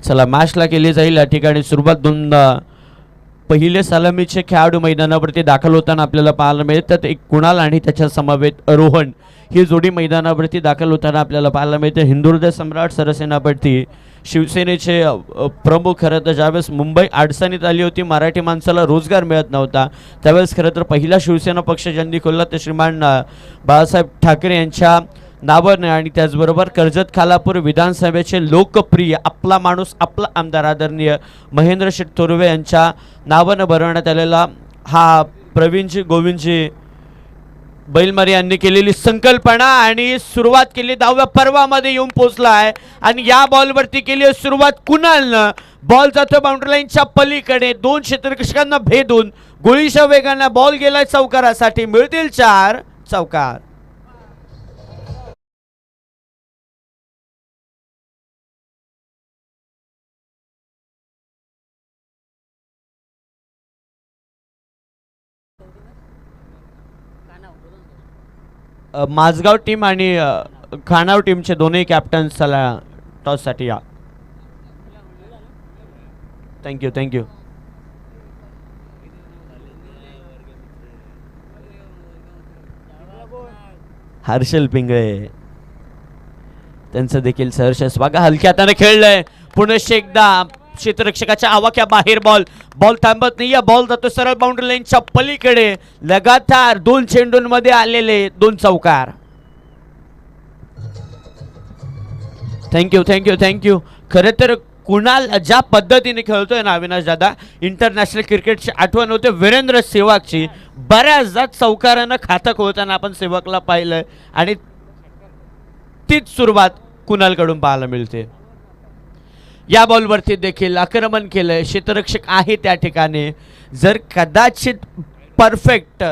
चला मॅचला केली जाईल. या ठिकाणी सुरुवात 2 पहिले सलामीचे खेळाडू मैदानावरती दाखल होताना आपल्याला पाहायला मिळतात. एक कुणाल आणि त्याच्या समवेत रोहन ही जोडी मैदानावरती दाखल होताना आपल्याला पाहायला मिळते. हिंदुहृदय सम्राट सरसेनापती शिवसेनेचे प्रमुख. खरं तर ज्यावेळेस मुंबई अडचणीत आली होती, मराठी माणसाला रोजगार मिळत नव्हता, त्यावेळेस खरं तर पहिला शिवसेना पक्ष ज्यांनी खोलला ते श्रीमान बाळासाहेब ठाकरे यांच्या नावाने आणि त्याचबरोबर कर्जत खालापूर विधानसभेचे लोकप्रिय आपला माणूस आपला आमदार आदरणीय महेंद्र शेठ थोरवे यांच्या नावानं भरवण्यात आलेला हा प्रवीणजी गोविंदजी बैलमारे यांनी केलेली संकल्पना आणि सुरुवात केली 10व्या पर्वामध्ये येऊन पोहोचला आहे. आणि या बॉलवरती केली सुरुवात कुणालनं. बॉल जातो बाउंड्री लाईनच्या पलीकडे 2 क्षेत्ररक्षकांना भेदून गोळीच्या वेगाने बॉल गेलाय चौकारासाठी. मिळतील 4 चौकार. माझगाव टीम आणि खानाव टीमचे दोन्ही कॅप्टन्स चला टॉससाठी या. Thank you thank you. हर्षल पिंगळे त्यांचं देखील सहर्ष स्वागत. हलक्या हाताने खेळलंय पुनश्च एकदा क्षेत्ररक्षकाच्या आवाक्या बाहेर बॉल थांबत नाहीये. बॉल जातो सरळ बाउंड्री लाईनच्या पलीकडे. लगातार 2 चेंडूंमध्ये आलेले 2 चौकार. Thank you thank you thank you. खरं तर कुणाल ज्या पद्धतीने खेळतोय ना अविनाश दादा, इंटरनॅशनल क्रिकेटची आठवण होते वीरेंद्र सेहवागची. बऱ्याचदा चौकारानं खातं खोलताना आपण सेहवागला पाहिलंय आणि तीच सुरुवात कुणालकडून पाहायला मिळते. या बॉलवरती देखील आक्रमण केलंय. क्षेत्ररक्षक आहे त्या ठिकाणी. जर कदाचित परफेक्ट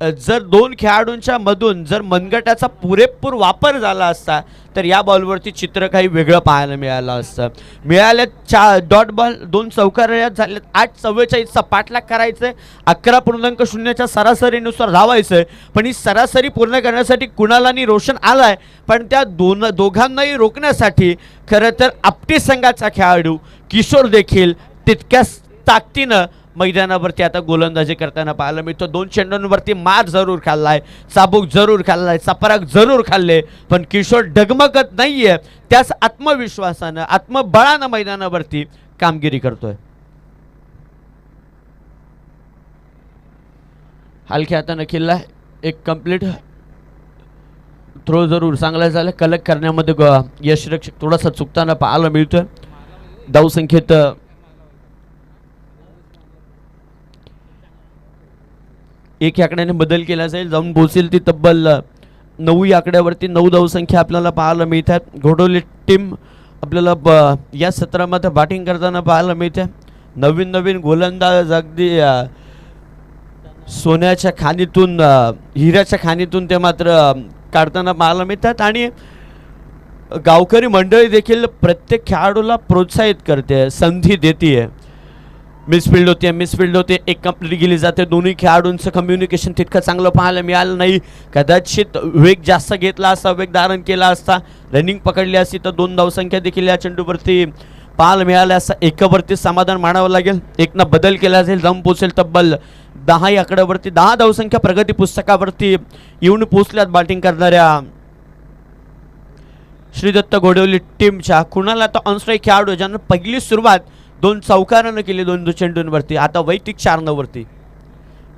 जर 2 खेळाडूंच्या मधून जर मनगटाचा पुरेपूर वापर झाला असता तर या बॉलवरती चित्र काही वेगळं पाहायला मिळालं असतं. मिळाल्या डॉट बॉल 2 चौकार झाले. 8:44चा पाठलाग करायचंय. 11.0च्या सरासरीनुसार धावायचंय. पण ही सरासरी पूर्ण करण्यासाठी कुणाल आणि रोशन आलाय, पण त्या दोघांनाही रोखण्यासाठी खरं तर आपटी संघाचा खेळाडू किशोर देखील तितक्याच ताकदीनं मैदानावरती आता गोलंदाजी करताना पाहायला मिळतो. 2 चेंडूंवरती मार जरूर खाल्लाय, चाबूक जरूर खाल्लाय, चपराक जरूर खाल्ले, पण किशोर डगमगत नाहीये. त्याच आत्मविश्वासानं आत्मबळानं मैदानावरती कामगिरी करतोय. हलक्या हातानं खेळलाय. एक कंप्लीट थ्रो जरूर चांगला झाला. कलेक्ट करण्यामध्ये यशरक्षक थोडासा चुकताना पाहायला मिळतोय. धावसंख्येत एक आकड्याने बदल केला जाईल. जाऊन पोहोचेल ती तब्बल 9 आकड्यावरती 9 धावसंख्या आपल्याला पाहायला मिळतात. घोडवली टीम आपल्याला या सत्रामध्ये बॅटिंग करताना पाहायला मिळते. नवीन गोलंदाज अगदी सोन्याच्या खाणीतून हिऱ्याच्या खाणीतून ते मात्र काढताना पाहायला मिळतात. आणि गावकरी मंडळी देखील प्रत्येक खेळाडूला प्रोत्साहित करते, संधी देते. मिसफिल्ड होते. एक कंप्लीट गेली जाते. दोन्ही खेळाडूंचं कम्युनिकेशन तितकं चांगलं पाहायला मिळालं नाही. कदाचित वेग जास्त घेतला असता, वेग धारण केला असता, रनिंग पकडली असती तर 2 धावसंख्या देखील या चेंडूवरती पाहायला मिळाल्या असता. एकावरती समाधान मानावं लागेल. एकनं बदल केला जाईल. जाऊन पोचेल तब्बल 10 आकड्यावरती. 10 धावसंख्या प्रगती पुस्तकावरती येऊन पोचल्यात बॅटिंग करणाऱ्या श्रीदत्त घोडवली टीमच्या. कुणाला आता ऑनस्ट्राईक खेळाडू ज्यांना पहिली सुरुवात 2 चौकारानं केली 2 चेंडूंवरती. आता वैयक्तिक 4 वरती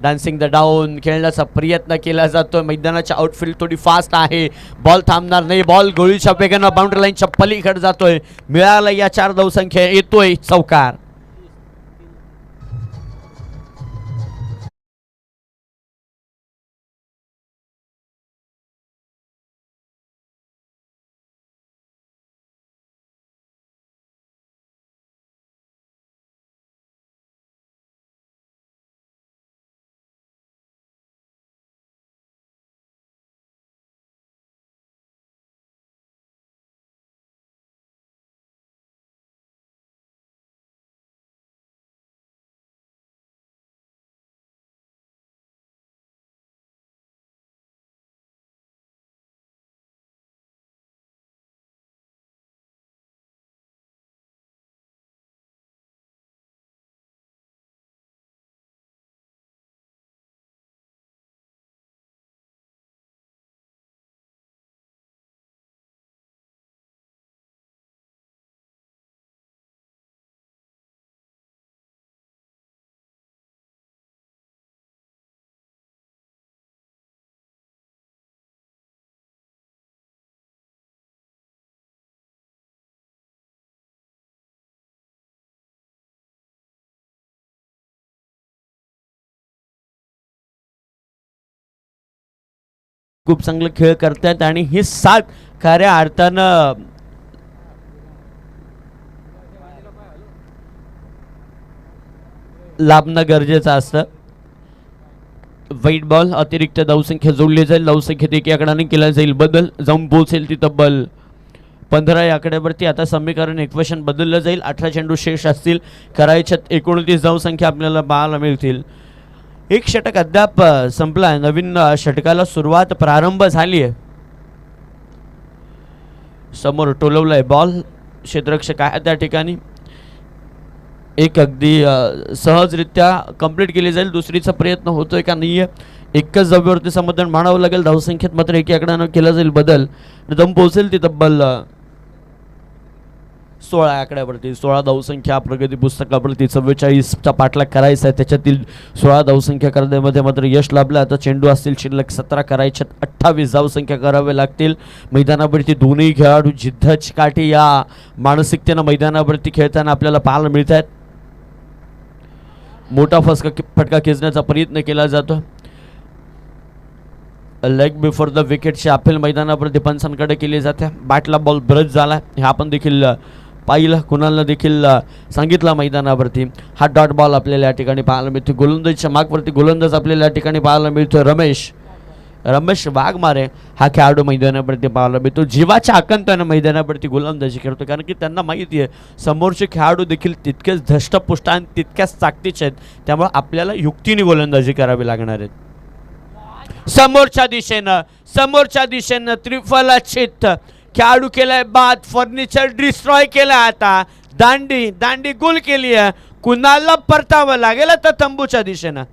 डान्सिंग द डाऊन खेळण्याचा प्रयत्न केला जातोय. मैदानाची आउटफील्ड थोडी फास्ट आहे. बॉल थांबणार नाही. बॉल गोळीच्या वेगानं बाउंड्री लाईनच्या पलीकडे जातोय. मिळाला या 4 धावसंख्या. येतोय चौकार. खूप चांगलं खेळ करतायत आणि ही साथ खऱ्या अर्थानं लाभणं गरजेचं असतं. वाईट बॉल अतिरिक्त धावसंख्या जोडली जाईल. धावसंख्येत 1 आकड्याने केला जाईल बदल. जाऊन पोहोचेल ती तब्बल 15 आकड्यावरती. आता समीकरण इक्वेशन बदललं जाईल. 18 चेंडू शेष असतील. करायच्यात 29 धावसंख्या आपल्याला पाहायला मिळतील. एक षटक अद्याप संपला आहे. नवीन षटकाला सुरुवात प्रारंभ झाली आहे. समोर टोलवलाय बॉल, क्षेत्ररक्षक आहे त्या ठिकाणी. एक अगदी सहजरित्या कंप्लीट केली जाईल. दुसरीचा प्रयत्न होतोय का नाहीये, एकच जागेवरती समाधान मानावं लागेल. धावसंख्येत मात्र एकी आकड्यानं केला जाईल बदल. दम पोहोचेल ती तब्बल 16 आकड्यावरती. 16 धावसंख्या प्रगती पुस्तकावरती 44चा पाठलाग करायचा आहे. त्याच्यातील 16 धावसंख्या करण्यामध्ये मात्र यश लाभलं. आता चेंडू असतील शिल्लक 17 करायच्यात. 28 धावसंख्या कराव्या लागतील. मैदानावरती दोन्ही खेळाडू जिद्द चिकाटी या मानसिकतेनं मैदानावरती खेळताना आपल्याला पाहायला मिळत आहेत. मोठा फटका खेचण्याचा प्रयत्न केला जातो. लेग बिफोर द विकेटची अपील मैदानावरती पंचांकडे केली जाते. बॅटला बॉल ब्रश झाला हे आपण देखील पाहिलं, कुणाला देखील सांगितलं मैदानावरती. हा डॉट बॉल आपल्याला या ठिकाणी पाहायला मिळतो. गोलंदाजीच्या मागवरती गोलंदाज आपल्याला या ठिकाणी पाहायला मिळतो. रमेश वाघमारे हा खेळाडू मैदानावरती पाहायला मिळतो. जीवाच्या आकांतानं मैदानावरती गोलंदाजी करतो, कारण की त्यांना माहिती आहे समोरचे खेळाडू देखील तितकेच धष्टपुष्ट आणि तितक्याच ताकदीचे आहेत. त्यामुळे आपल्याला युक्तीने गोलंदाजी करावी लागणार आहे. समोरच्या दिशेनं त्रिफलाचित खेळाडू केलाय बाद. फर्निचर डिस्ट्रॉय केलाय. आता दांडी गोल केली आहे. कुणाला परतावं लागेल आता तंबूच्या दिशेनं.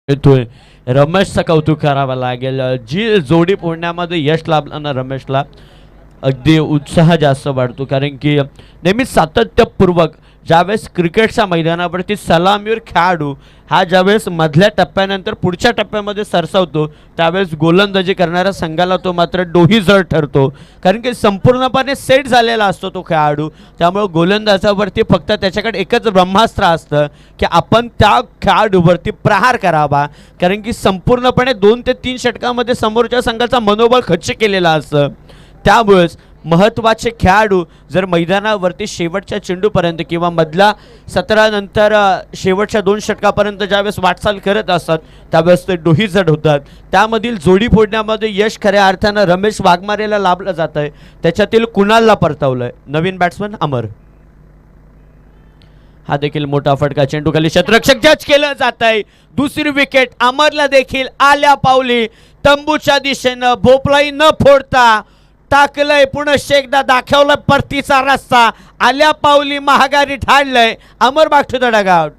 येतोय रमेशचं कौतुक करावं लागेल. जी जोडी फोडण्यामध्ये यश लाभलं ना रमेशला, अगदी उत्साह जास्त वाढतो. कारण की नेहमी सातत्यपूर्वक ज्यावेळेस क्रिकेटच्या मैदानावरती सलामीवर खेळाडू हा ज्यावेळेस मधल्या टप्प्यानंतर पुढच्या टप्प्यामध्ये सरसावतो, त्यावेळेस गोलंदाजी करणाऱ्या संघाला तो मात्र डोहीजड ठरतो. कारण की संपूर्णपणे सेट झालेला असतो तो खेळाडू. त्यामुळे गोलंदाजावरती फक्त त्याच्याकडे एकच ब्रह्मास्त्र असतं की आपण त्या खेळाडूवरती प्रहार करावा. कारण की संपूर्णपणे 2 ते 3 षटकामध्ये समोरच्या संघाचा मनोबल खच्ची केलेला असतं. त्यामुळेच महत्त्वाचे खेळाडू जर मैदानावरती शेवटच्या चेंडूपर्यंत किंवा मधल्या 17 नंतर शेवटच्या 2 षटकापर्यंत ज्यावेळेस वाटचाल करत असतात त्यावेळेस ते डोहीजड होतात. त्यामधील जोडी फोडण्यामध्ये यश खऱ्या अर्थानं रमेश वाघमारेला लाभलं जात आहे. त्याच्यातील कुणालला परतवलंय नवीन बॅट्समन अमर. हा देखील मोठा फटका. चेंडू खाली क्षेत्ररक्षक जज केलं जात आहे. दुसरी विकेट अमरला देखील आल्या पावली. तंबूच्या दिशेनं भोपळाई न फोडता टाकलंय. पुनश्च एकदा दाखवलं परतीचा रस्ता. आल्या पावली महागारी ठाडलंय. अमर बॅक टू द डगआउट.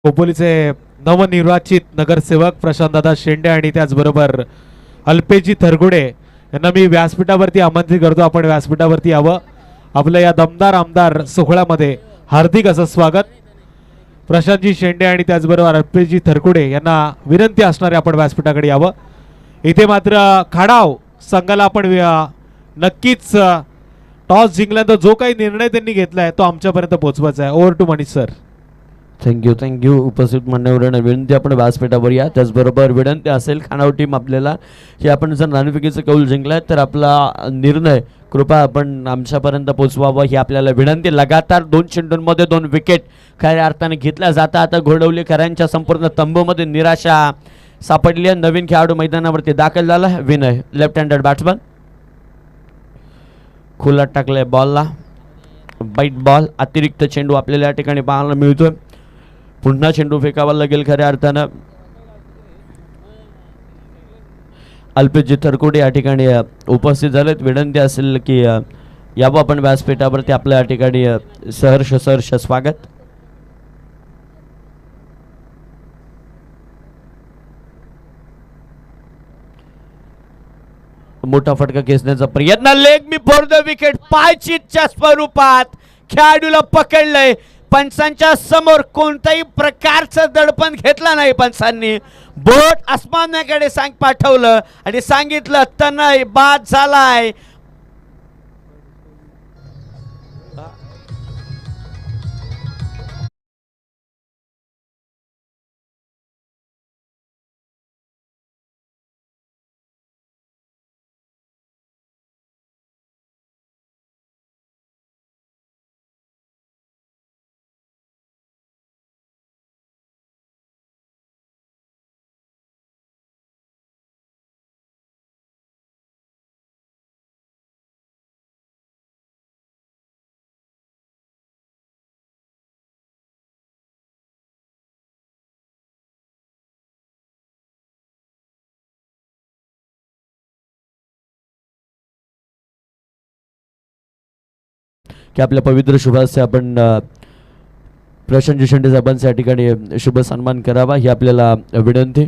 खोपोलीचे नवनिर्वाचित नगरसेवक प्रशांतदादा शेंडे आणि त्याचबरोबर अल्पेजी थरगुडे यांना मी व्यासपीठावरती आमंत्रित करतो. आपण व्यासपीठावरती यावं. आपल्या या दमदार आमदार सोहळ्यामध्ये हार्दिक असं स्वागत. प्रशांतजी शेंडे आणि त्याचबरोबर अल्पेजी थरगुडे यांना विनंती असणार आहे आपण व्यासपीठाकडे यावं. इथे मात्र खाडाव संघाला आपण नक्कीच टॉस जिंकल्यानंतर जो काही निर्णय त्यांनी घेतलाय तो आमच्यापर्यंत पोहोचवायचा आहे. Over to Manish sir. Thank you उपस्थित मान्यवरांना विनंती आपण व्यासपीठावर या. त्याचबरोबर विनंती असेल खानाव टीम आपल्याला की आपण जर नाणेफेकीचं कौल जिंकलाय तर आपला निर्णय कृपया आपण आमच्यापर्यंत पोचवावा ही आपल्याला विनंती. लगातार 2 चेंडूंमध्ये 2 विकेट खऱ्या अर्थाने घेतल्या जातात. आता घोडवलीकरांच्या संपूर्ण तंबूमध्ये निराशा सापडली आहे. नवीन खेळाडू मैदानावरती दाखल झाला. विनय लेफ्ट हँडेड बॅट्समन खुला टाकलाय बॉलला. Bite ball. अतिरिक्त चेंडू आपल्याला या ठिकाणी पाहायला मिळतोय. पुन्हा चेंडू फेकावा लागेल खऱ्या अर्थानं. अल्पेजी थरकुडे या ठिकाणी उपस्थित झालेत. विनंती असेल की यावं आपण व्यासपीठावरती. आपल्या या ठिकाणी सहर्ष स्वागत. मोठा फटका खेचण्याचा प्रयत्न. Leg before the wicket. पायचीतच्या स्वरूपात खेळाडूला पकडलंय. पंचांच्या समोर कोणत्याही प्रकारचं दडपण घेतला नाही पंचांनी. बोट आसमानाकडे पाठवलं आणि सांगितलं तनय बाद झालाय. की आपल्या पवित्र शुभाचे आपण प्रशांत शेंडे साहेबांचा या ठिकाणी शुभ सन्मान करावा ही आपल्याला विनंती.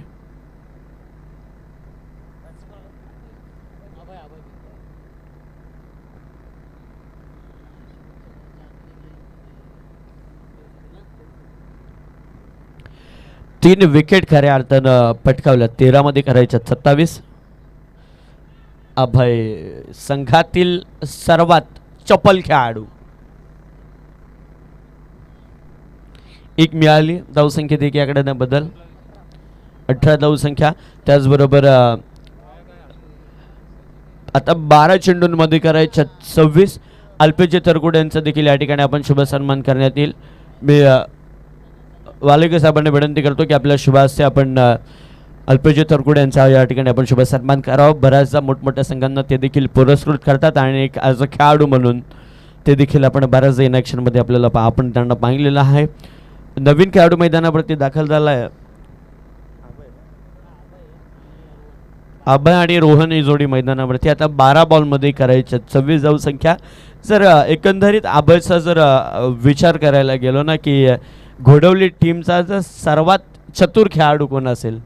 तीन विकेट खऱ्या अर्थानं पटकावल्या. 13 मध्ये करायच्या 27. अभय संघातील सर्वात चपल खेळाडू. एक मिळाली धावसंख्येत एक याकडे न बदल 18 धावसंख्या. त्याचबरोबर आता 12 चेंडूंमध्ये करायच्या 26. अल्पेचे तरकुडे यांचा देखील या ठिकाणी आपण शुभ सन्मान करण्यात येईल. मी वालेकर साहेबांना विनंती करतो की आपल्या शुभास्ते आपण अल्पेचे तरकुडे यांचा या ठिकाणी आपण शुभ सन्मान करावा. बऱ्याचदा मोठमोठ्या संघांना ते देखील पुरस्कृत करतात आणि एक ॲज अ खेळाडू म्हणून ते देखील आपण बऱ्याचदा इन ॲक्शनमध्ये आपल्याला आपण त्यांना पाहिलेलं आहे. नवीन खेळाडू मैदानावरती दाखल झाला आहे. अभय आणि रोहन ही जोडी मैदानावरती आता 12 बॉलमध्ये करायच्या 26 धावसंख्या. जर एकंदरीत अभयचा जर विचार करायला गेलो ना की घोडवली टीमचा जर सर्वात चतुर खेळाडू कोण असेल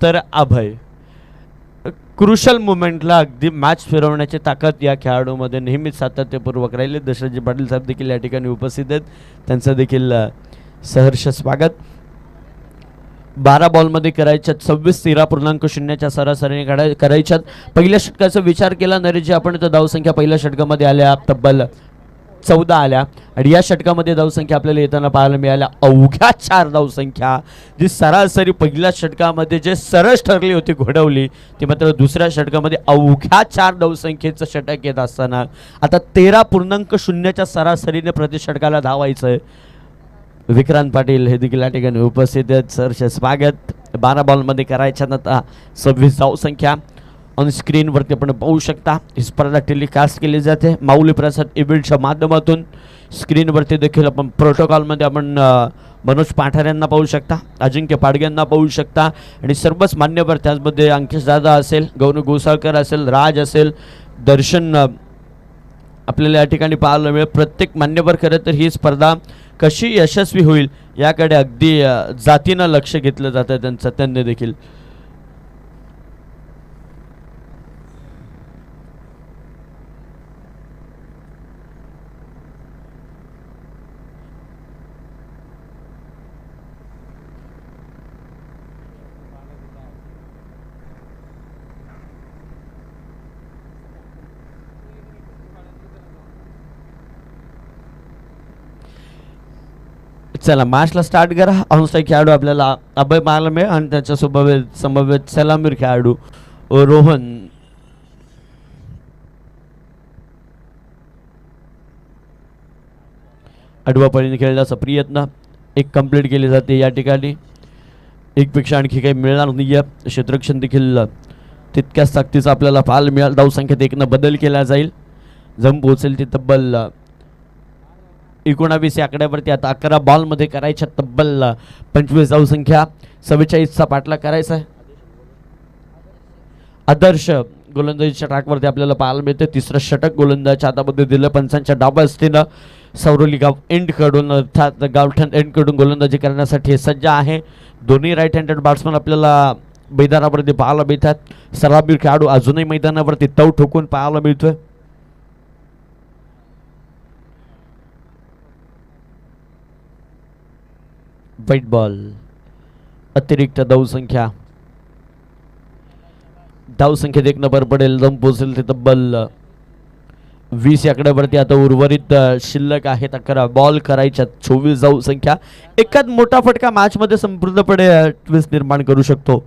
तर अभय. क्रुशल मुमेंटला अगदी मॅच फिरवण्याची ताकद या खेळाडूमध्ये नेहमीच सातत्यपूर्वक राहिले. दशरथजी पाटील साहेब देखील या ठिकाणी उपस्थित आहेत. त्यांचं देखील सहर्ष स्वागत. 12 बॉलमध्ये करायच्यात 26. 13.0च्या सरासरीने करायच्यात. पहिल्या षटकाचा विचार केला नरेशजी आपण तर धावसंख्या पहिल्या षटकामध्ये आल्या तब्बल 14 आल्या आणि या षटकामध्ये धावसंख्या आपल्याला येताना पाहायला मिळाल्या अवघ्या 4 धावसंख्या. जी सरासरी पहिल्या षटकामध्ये जे सरस ठरली होती घोडवली ती मात्र दुसऱ्या षटकामध्ये अवघ्या 4 धावसंख्येचं षटक येत असताना आता 13.0च्या सरासरीने प्रति षटकाला धावायचं आहे. विक्रांत पाटील हे देखील या ठिकाणी उपस्थित आहेत. सरचे स्वागत. 12 बॉलमध्ये करायच्या आता 26 धावसंख्या. ऑन स्क्रीनवरती आपण पाहू शकता ही स्पर्धा टेलिकास्ट केली जाते माऊली प्रसाद इव्हेंटच्या माध्यमातून. स्क्रीनवरती देखील आपण प्रोटोकॉलमध्ये आपण मनोज पाठार यांना पाहू शकता, अजिंक्य पाडगे यांना पाहू शकता आणि सर्वच मान्यवर त्याचमध्ये अंकिश दादा असेल, गौरव गोसाळकर असेल, राज असेल, दर्शन आपल्याला या ठिकाणी पाहायला मिळेल. प्रत्येक मान्यवर खरं तर ही स्पर्धा कशी यशस्वी होईल याकडे अगदी जातीनं लक्ष घेतलं जातं त्यांचं. त्यांनी देखील चला मॅचला स्टार्ट करा. ऑनस्ट्राईक खेळाडू आपल्याला अभय पाहायला मिळेल आणि त्याच्या समवेत सलामीर खेळाडू रोहन. आडवा पळीने खेळण्याचा प्रयत्न एक कंप्लीट केली जाते या ठिकाणी. एकपेक्षा आणखी काही मिळणार नाही आहे. क्षेत्ररक्षण देखील तितक्याच ताकदीचा आपल्याला पाहायला मिळेल. धावसंख्येत 1 बदल केला जाईल. जम पोहोचेल ती तब्बल 19 या आकड्यावरती. आता 11 बॉलमध्ये करायच्या तब्बल 25 धावसंख्या. 44चा पाठला करायचा आहे. आदर्श गोलंदाजीच्या ट्रॅकवरती आपल्याला पाहायला मिळते. 3रं षटक गोलंदाजच्या हातामध्ये दिलं. पंचांच्या डाव्या हस्तीनं सौरली गाव एंडकडून अर्थात गावठाण एंडकडून गोलंदाजी करण्यासाठी सज्ज आहे. दोन्ही राईट हँडेड बॅट्समन आपल्याला मैदानावरती पाहायला मिळतात. सलामीर खेळाडू अजूनही मैदानावरती तव ठोकून पाहायला मिळतोय. व्हाईट बॉल अतिरिक्त धावसंख्या धावसंख्येत एक नंबर पडेल, दम पोचेल ते तब्बल 20 आकड्यावरती. आता उर्वरित शिल्लक आहेत 11 बॉल करायच्यात, 24 धावसंख्या. एकाच मोठा फटका मॅच मध्ये संपूर्णपणे ट्विस्ट निर्माण करू शकतो,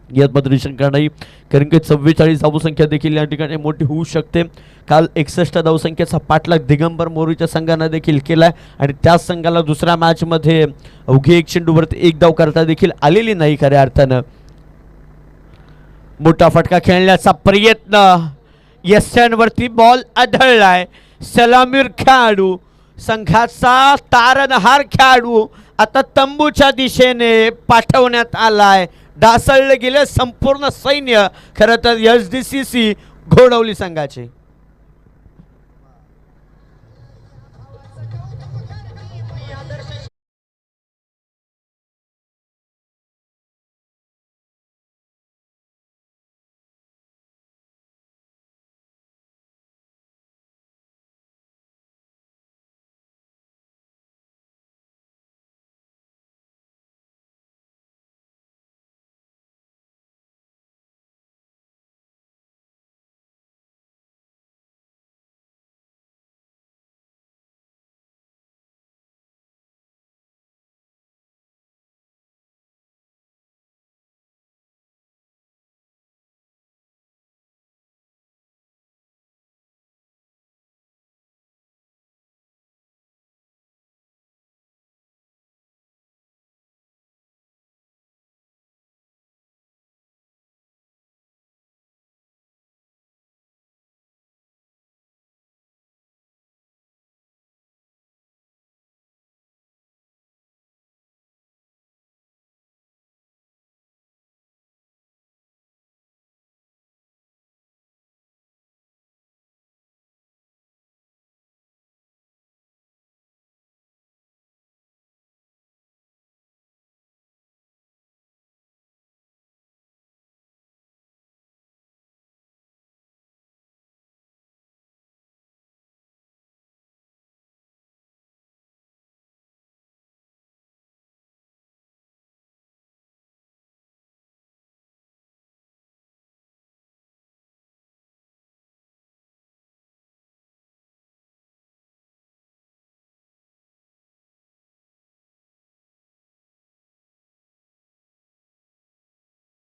यात मात्र शंका नाही, कारण की 44 धावसंख्या देखील या ठिकाणी मोठी होऊ शकते. काल 61 धावसंख्येचा पाठलाग दिगंबर मोरूच्या संघानं देखील केलाय आणि त्याच संघाला दुसऱ्या मॅच मध्ये अवघी 1 चेंडूवरती 1 धाव करता देखील आलेली नाही. खऱ्या अर्थानं मोठा फटका खेळण्याचा प्रयत्न, यस्टर्नवरती बॉल आढळलाय. सलामीर खेळाडू, संघाचा तारणहार खेळाडू आता तंबूच्या दिशेने पाठवण्यात आलाय. ढासळले गेले संपूर्ण सैन्य खरं तर SDCC घोडवली संघाचे.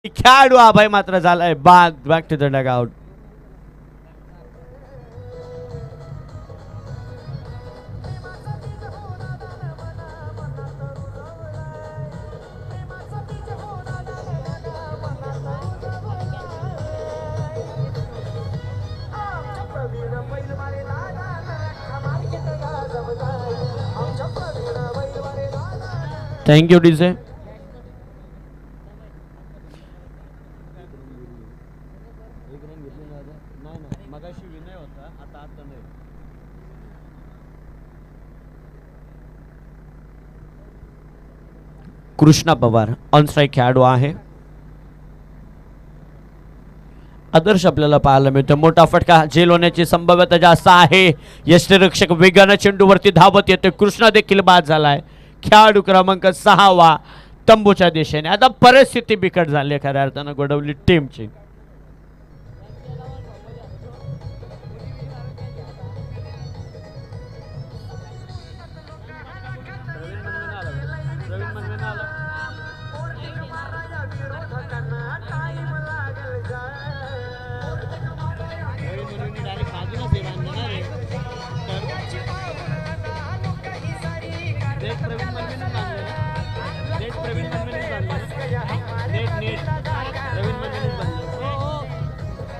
खेळाडू अभय मात्र झालाय back to the dugout. Thank you DJ. Krishna Pawar on strike खेळाडू आहे. आदर्श आपल्याला पाहायला मिळतो. मोठा फटका झेल होण्याची संभाव्यता जास्त आहे. यष्टिरक्षक वेगानं चेंडूवरती धावत येते. कृष्णा देखील बाद झालाय. खेळाडू क्रमांक 6 तंबूच्या दिशेने. आता परिस्थिती बिकट झाली खऱ्या अर्थानं गोडवली टीमची.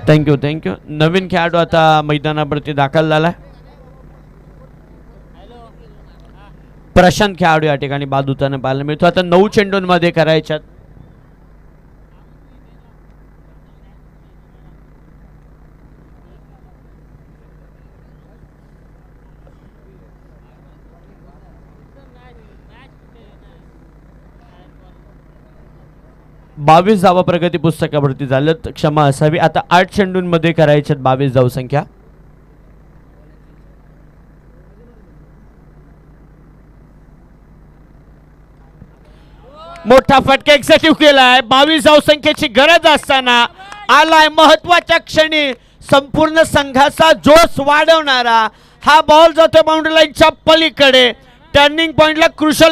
थँक्यू. नवीन खेळाडू आता मैदानावरती दाखल झालाय. प्रशांत खेळाडू या ठिकाणी बाद होताना पाहायला मिळतो. आता 9 चेंडूंमध्ये करायच्यात. बावीस धावा प्रगती पुस्तकावरती झाल्यात, क्षमा असावी. आता 8 चेंडूंमध्ये करायच्यात 22 धावसंख्या. मोठा फटका एक्झिक्यूट केलाय. 22 धावसंख्येची गरज असताना आलाय महत्वाच्या क्षणी संपूर्ण संघाचा जोश वाढवणारा हा बॉल जातो बाउंड्री लाईनच्या पलीकडे. टर्निंग पॉइंटला क्रुशल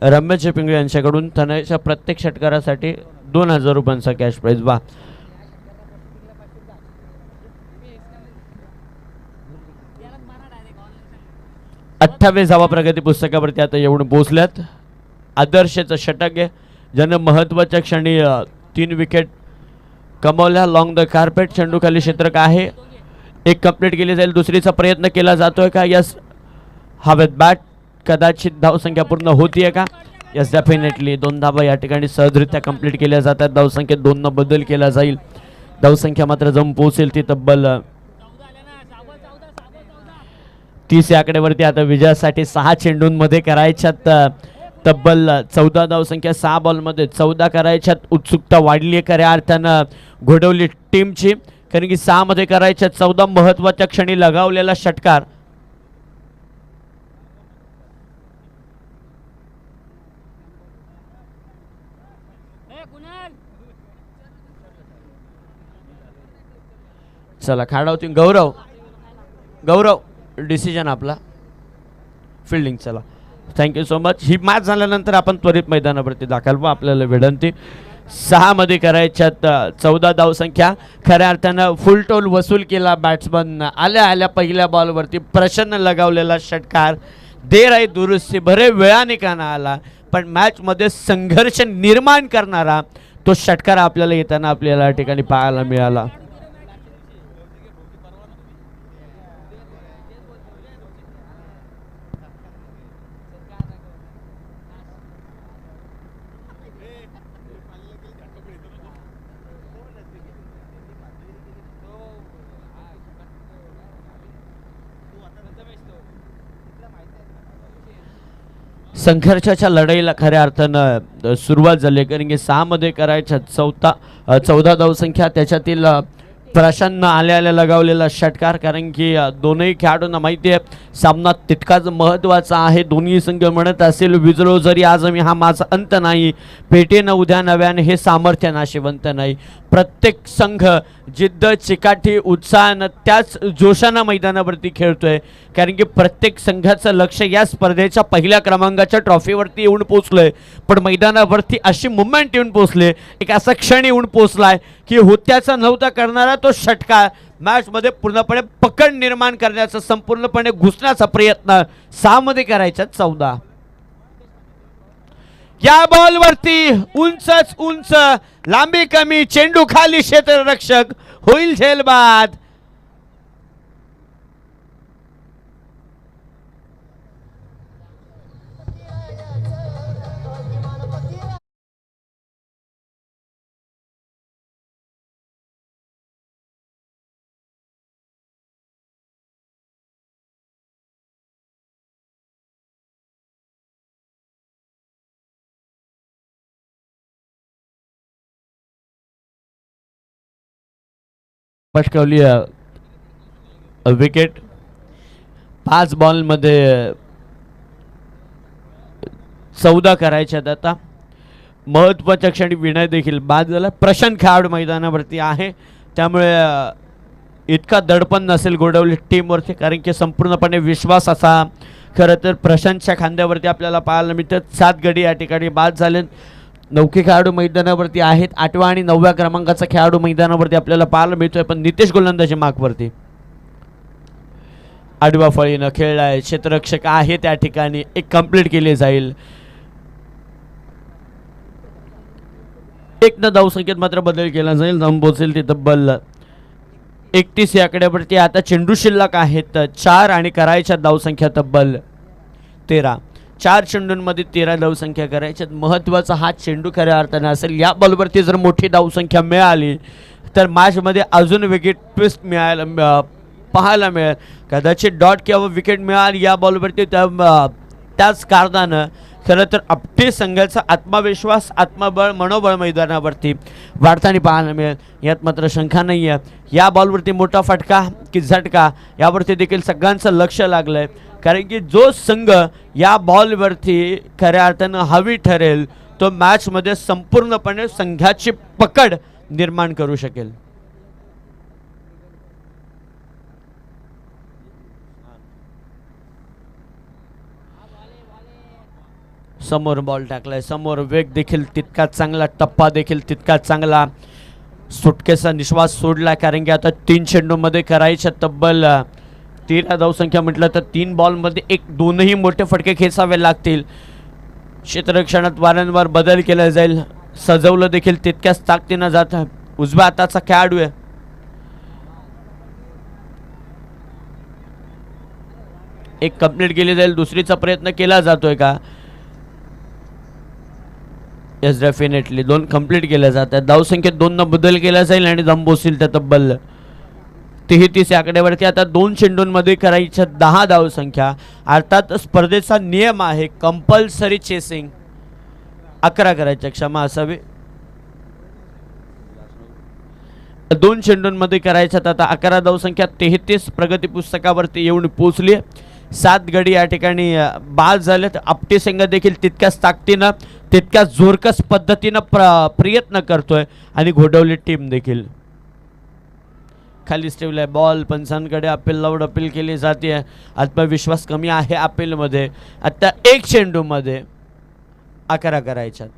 रम्य पिंगळे यांच्याकडून तनयच्या प्रत्येक षटकारासाठी 2000 रुपयांचा कॅश प्राइज. वा 28 धावा प्रगती पुस्तकावरती आता येऊन पोहोचल्यात. आदर्शचं षटक आहे ज्यानं महत्वाच्या क्षणी 3 विकेट कमवल्या. लॉंग द कार्पेट चेंडू खाली क्षेत्रक आहे. एक कंप्लीट केली जाईल. दुसरीचा प्रयत्न केला जातोय का? यस. हवेत बॅट. कदाचित धावसंख्या पूर्ण होतीये का? यस डेफिनेटली 2 धावा या ठिकाणी सहजरित्या कंप्लीट केल्या जातात. धावसंख्येत 2 न बदल केला जाईल. धावसंख्या मात्र जम पोहोचेल ती तब्बल 30 या आकड्यावरती. आता विजयासाठी 6 चेंडूंमध्ये करायच्यात तब्बल 14 धावसंख्या. 6 बॉलमध्ये 14 करायच्यात. उत्सुकता वाढली आहे खऱ्या अर्थानं घोडवली टीमची, कारण की 6 मध्ये करायच्यात 14. महत्वाच्या क्षणी लगावलेला षटकार. चला खाडावती गौरव. गौरव डिसिजन आपला फिल्डिंग. चला थँक्यू सो मच. ही मॅच झाल्यानंतर आपण त्वरित मैदानावरती दाखल व्हा. आपल्याला विनंती 6 मध्ये करायच्यात 14 धावसंख्या. खऱ्या अर्थानं फुल टोल वसूल केला बॅट्समन. आल्या आल्या पहिल्या बॉलवरती प्रसन्न लगावलेला षटकार. देर आहे दुरुस्ती बरे वेळाने का ना आला, पण मॅचमध्ये संघर्ष निर्माण करणारा तो षटकार आपल्याला येताना आपल्याला या ठिकाणी पाहायला मिळाला. संघर्षाच्या लढाईला खऱ्या अर्थानं सुरुवात झाली, कारण की 6 मध्ये करायच्या 14 धावसंख्या. त्याच्यातील प्रसन्न आल्या लगावलेला षटकार, कारण की दोनही खेळाडूंना माहिती आहे सामना तितकाच महत्त्वाचा आहे. दोन्ही संघ म्हणत असेल विजलो जरी आज मी हा माझा अंत नाही, पेटेनं उद्या नव्याने हे सामर्थ्य नाशिवंत नाही. प्रत्येक संघ जिद्द चिकाटी उत्साहानं त्याच जोशानं मैदानावरती खेळतोय, कारण की प्रत्येक संघाचं लक्ष या स्पर्धेच्या पहिल्या क्रमांकाच्या ट्रॉफीवरती येऊन पोचलंय. पण मैदानावरती अशी मुवमेंट येऊन पोचले, एक असा क्षण येऊन पोचलाय की होत्याचा नव्हता करणारा तो षटकार मॅचमध्ये पूर्णपणे पकड निर्माण करण्याचा, संपूर्णपणे घुसण्याचा प्रयत्न 6 मध्ये करायचा 14. या बॉलवरती उंचच उंच, लांबी कमी, चेंडू खाली, क्षेत्ररक्षक होईल झेलबाद. पटकावली विकेट. 5 बॉलमध्ये 14 करायच्यात. आता महत्वाच्या क्षणी विनय देखील बाद झाला. प्रशांत खेळाडू मैदानावरती आहे, त्यामुळे इतका दडपण नसेल गोडवली टीमवरती, कारण की संपूर्णपणे विश्वास असा खरं तर प्रशांतच्या खांद्यावरती आपल्याला पाहायला मिळतं. 7 गडी या ठिकाणी बाद झाले. 9 खेळाडू मैदानावरती आहेत. 8व्या आणि 9व्या क्रमांकाचा खेळाडू मैदानावरती आपल्याला पाहायला मिळतोय, पण नितेश गोलंदाजी मार्कवरती. आडवा फळीनं खेळलाय, क्षेत्ररक्षक आहे त्या ठिकाणी. एक कंप्लीट केली जाईल. 1 धावसंख्येत मात्र बदल केला जाईल. जाऊन पोहोचेल ते तब्बल 31 या आकड्यावरती. आता चेंडू शिल्लक आहेत 4 आणि करायच्या धावसंख्या तब्बल 13. 4 चेंडूंमध्ये 13 धावसंख्या करायच्यात. महत्त्वाचा हा चेंडू खऱ्या अर्थाने असेल. या बॉलवरती जर मोठी धावसंख्या मिळाली तर मॅचमध्ये अजून विकेट ट्विस्ट पाहायला मिळेल. कदाचित डॉट किंवा विकेट मिळाली या बॉलवरती. त्याच कारणानं खरं तर आपटे संघाचा आत्मविश्वास, आत्मबळ, मनोबळ मैदानावरती वाढताना पाहायला मिळेल. यात मात्र शंका नाही आहे. या बॉलवरती मोठा फटका की झटका यावरती देखील सगळ्यांचं लक्ष लागलं आहे. कारण की जो संघ या बॉलवरती खऱ्या अर्थानं हवी ठरेल तो मॅचमध्ये संपूर्णपणे संघाची पकड निर्माण करू शकेल. समोर बॉल टाकलाय, समोर वेग देखील तितकाच चांगला, टप्पा देखील तितकाच चांगला. सुटकेचा निश्वास सोडला कारण की आता 3 चेंडूमध्ये करायच्या तब्बल 13 धावसंख्या म्हटलं तर 3 बॉलमध्ये दोनही मोठे फटके खेचावे लागतील. क्षेत्ररक्षणात वारंवार बदल केला जाईल. सजवलं देखील तितक्याच ताकदीनं जात. उजव्या हाताचा खेळाडू आहे. एक कंप्लीट केली जाईल, दुसरीचा प्रयत्न केला जातोय का? येस, डेफिनेटली 2 कंप्लीट केल्या जातात. धावसंख्येत 2 बदल केला जाईल आणि दम बसतील त्या तब्बल 33 आकड्यावरती. आता 2 चेंडूंमध्ये करायच्या 10 धावसंख्या. अर्थात स्पर्धेचा नियम आहे कंपल्सरी चेसिंग 11 करायच्या, क्षमा असावी. 2 चेंडूंमध्ये करायच्यात आता 11 धावसंख्या. 33 प्रगती पुस्तकावरती येऊन पोहोचली. 7 गडी या ठिकाणी बाद झालेत. आपटे संघ देखील तितक्याच ताकदीनं, तितक्याच जोरकस पद्धतीनं प्रयत्न करतोय आणि घोडवली टीम देखील खालीच ठेवलाय. बॉल पंचांकडे अपील केली जाते. आत्मविश्वास कमी आहे अपीलमध्ये. आता 1 चेंडूमध्ये 11 करायच्यात.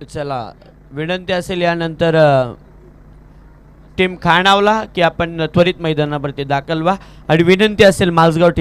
चला, विनंती असेल यानंतर टीम खाणावला की आपण त्वरित मैदानावरती दाखल व्हा आणि विनंती असेल माझगाव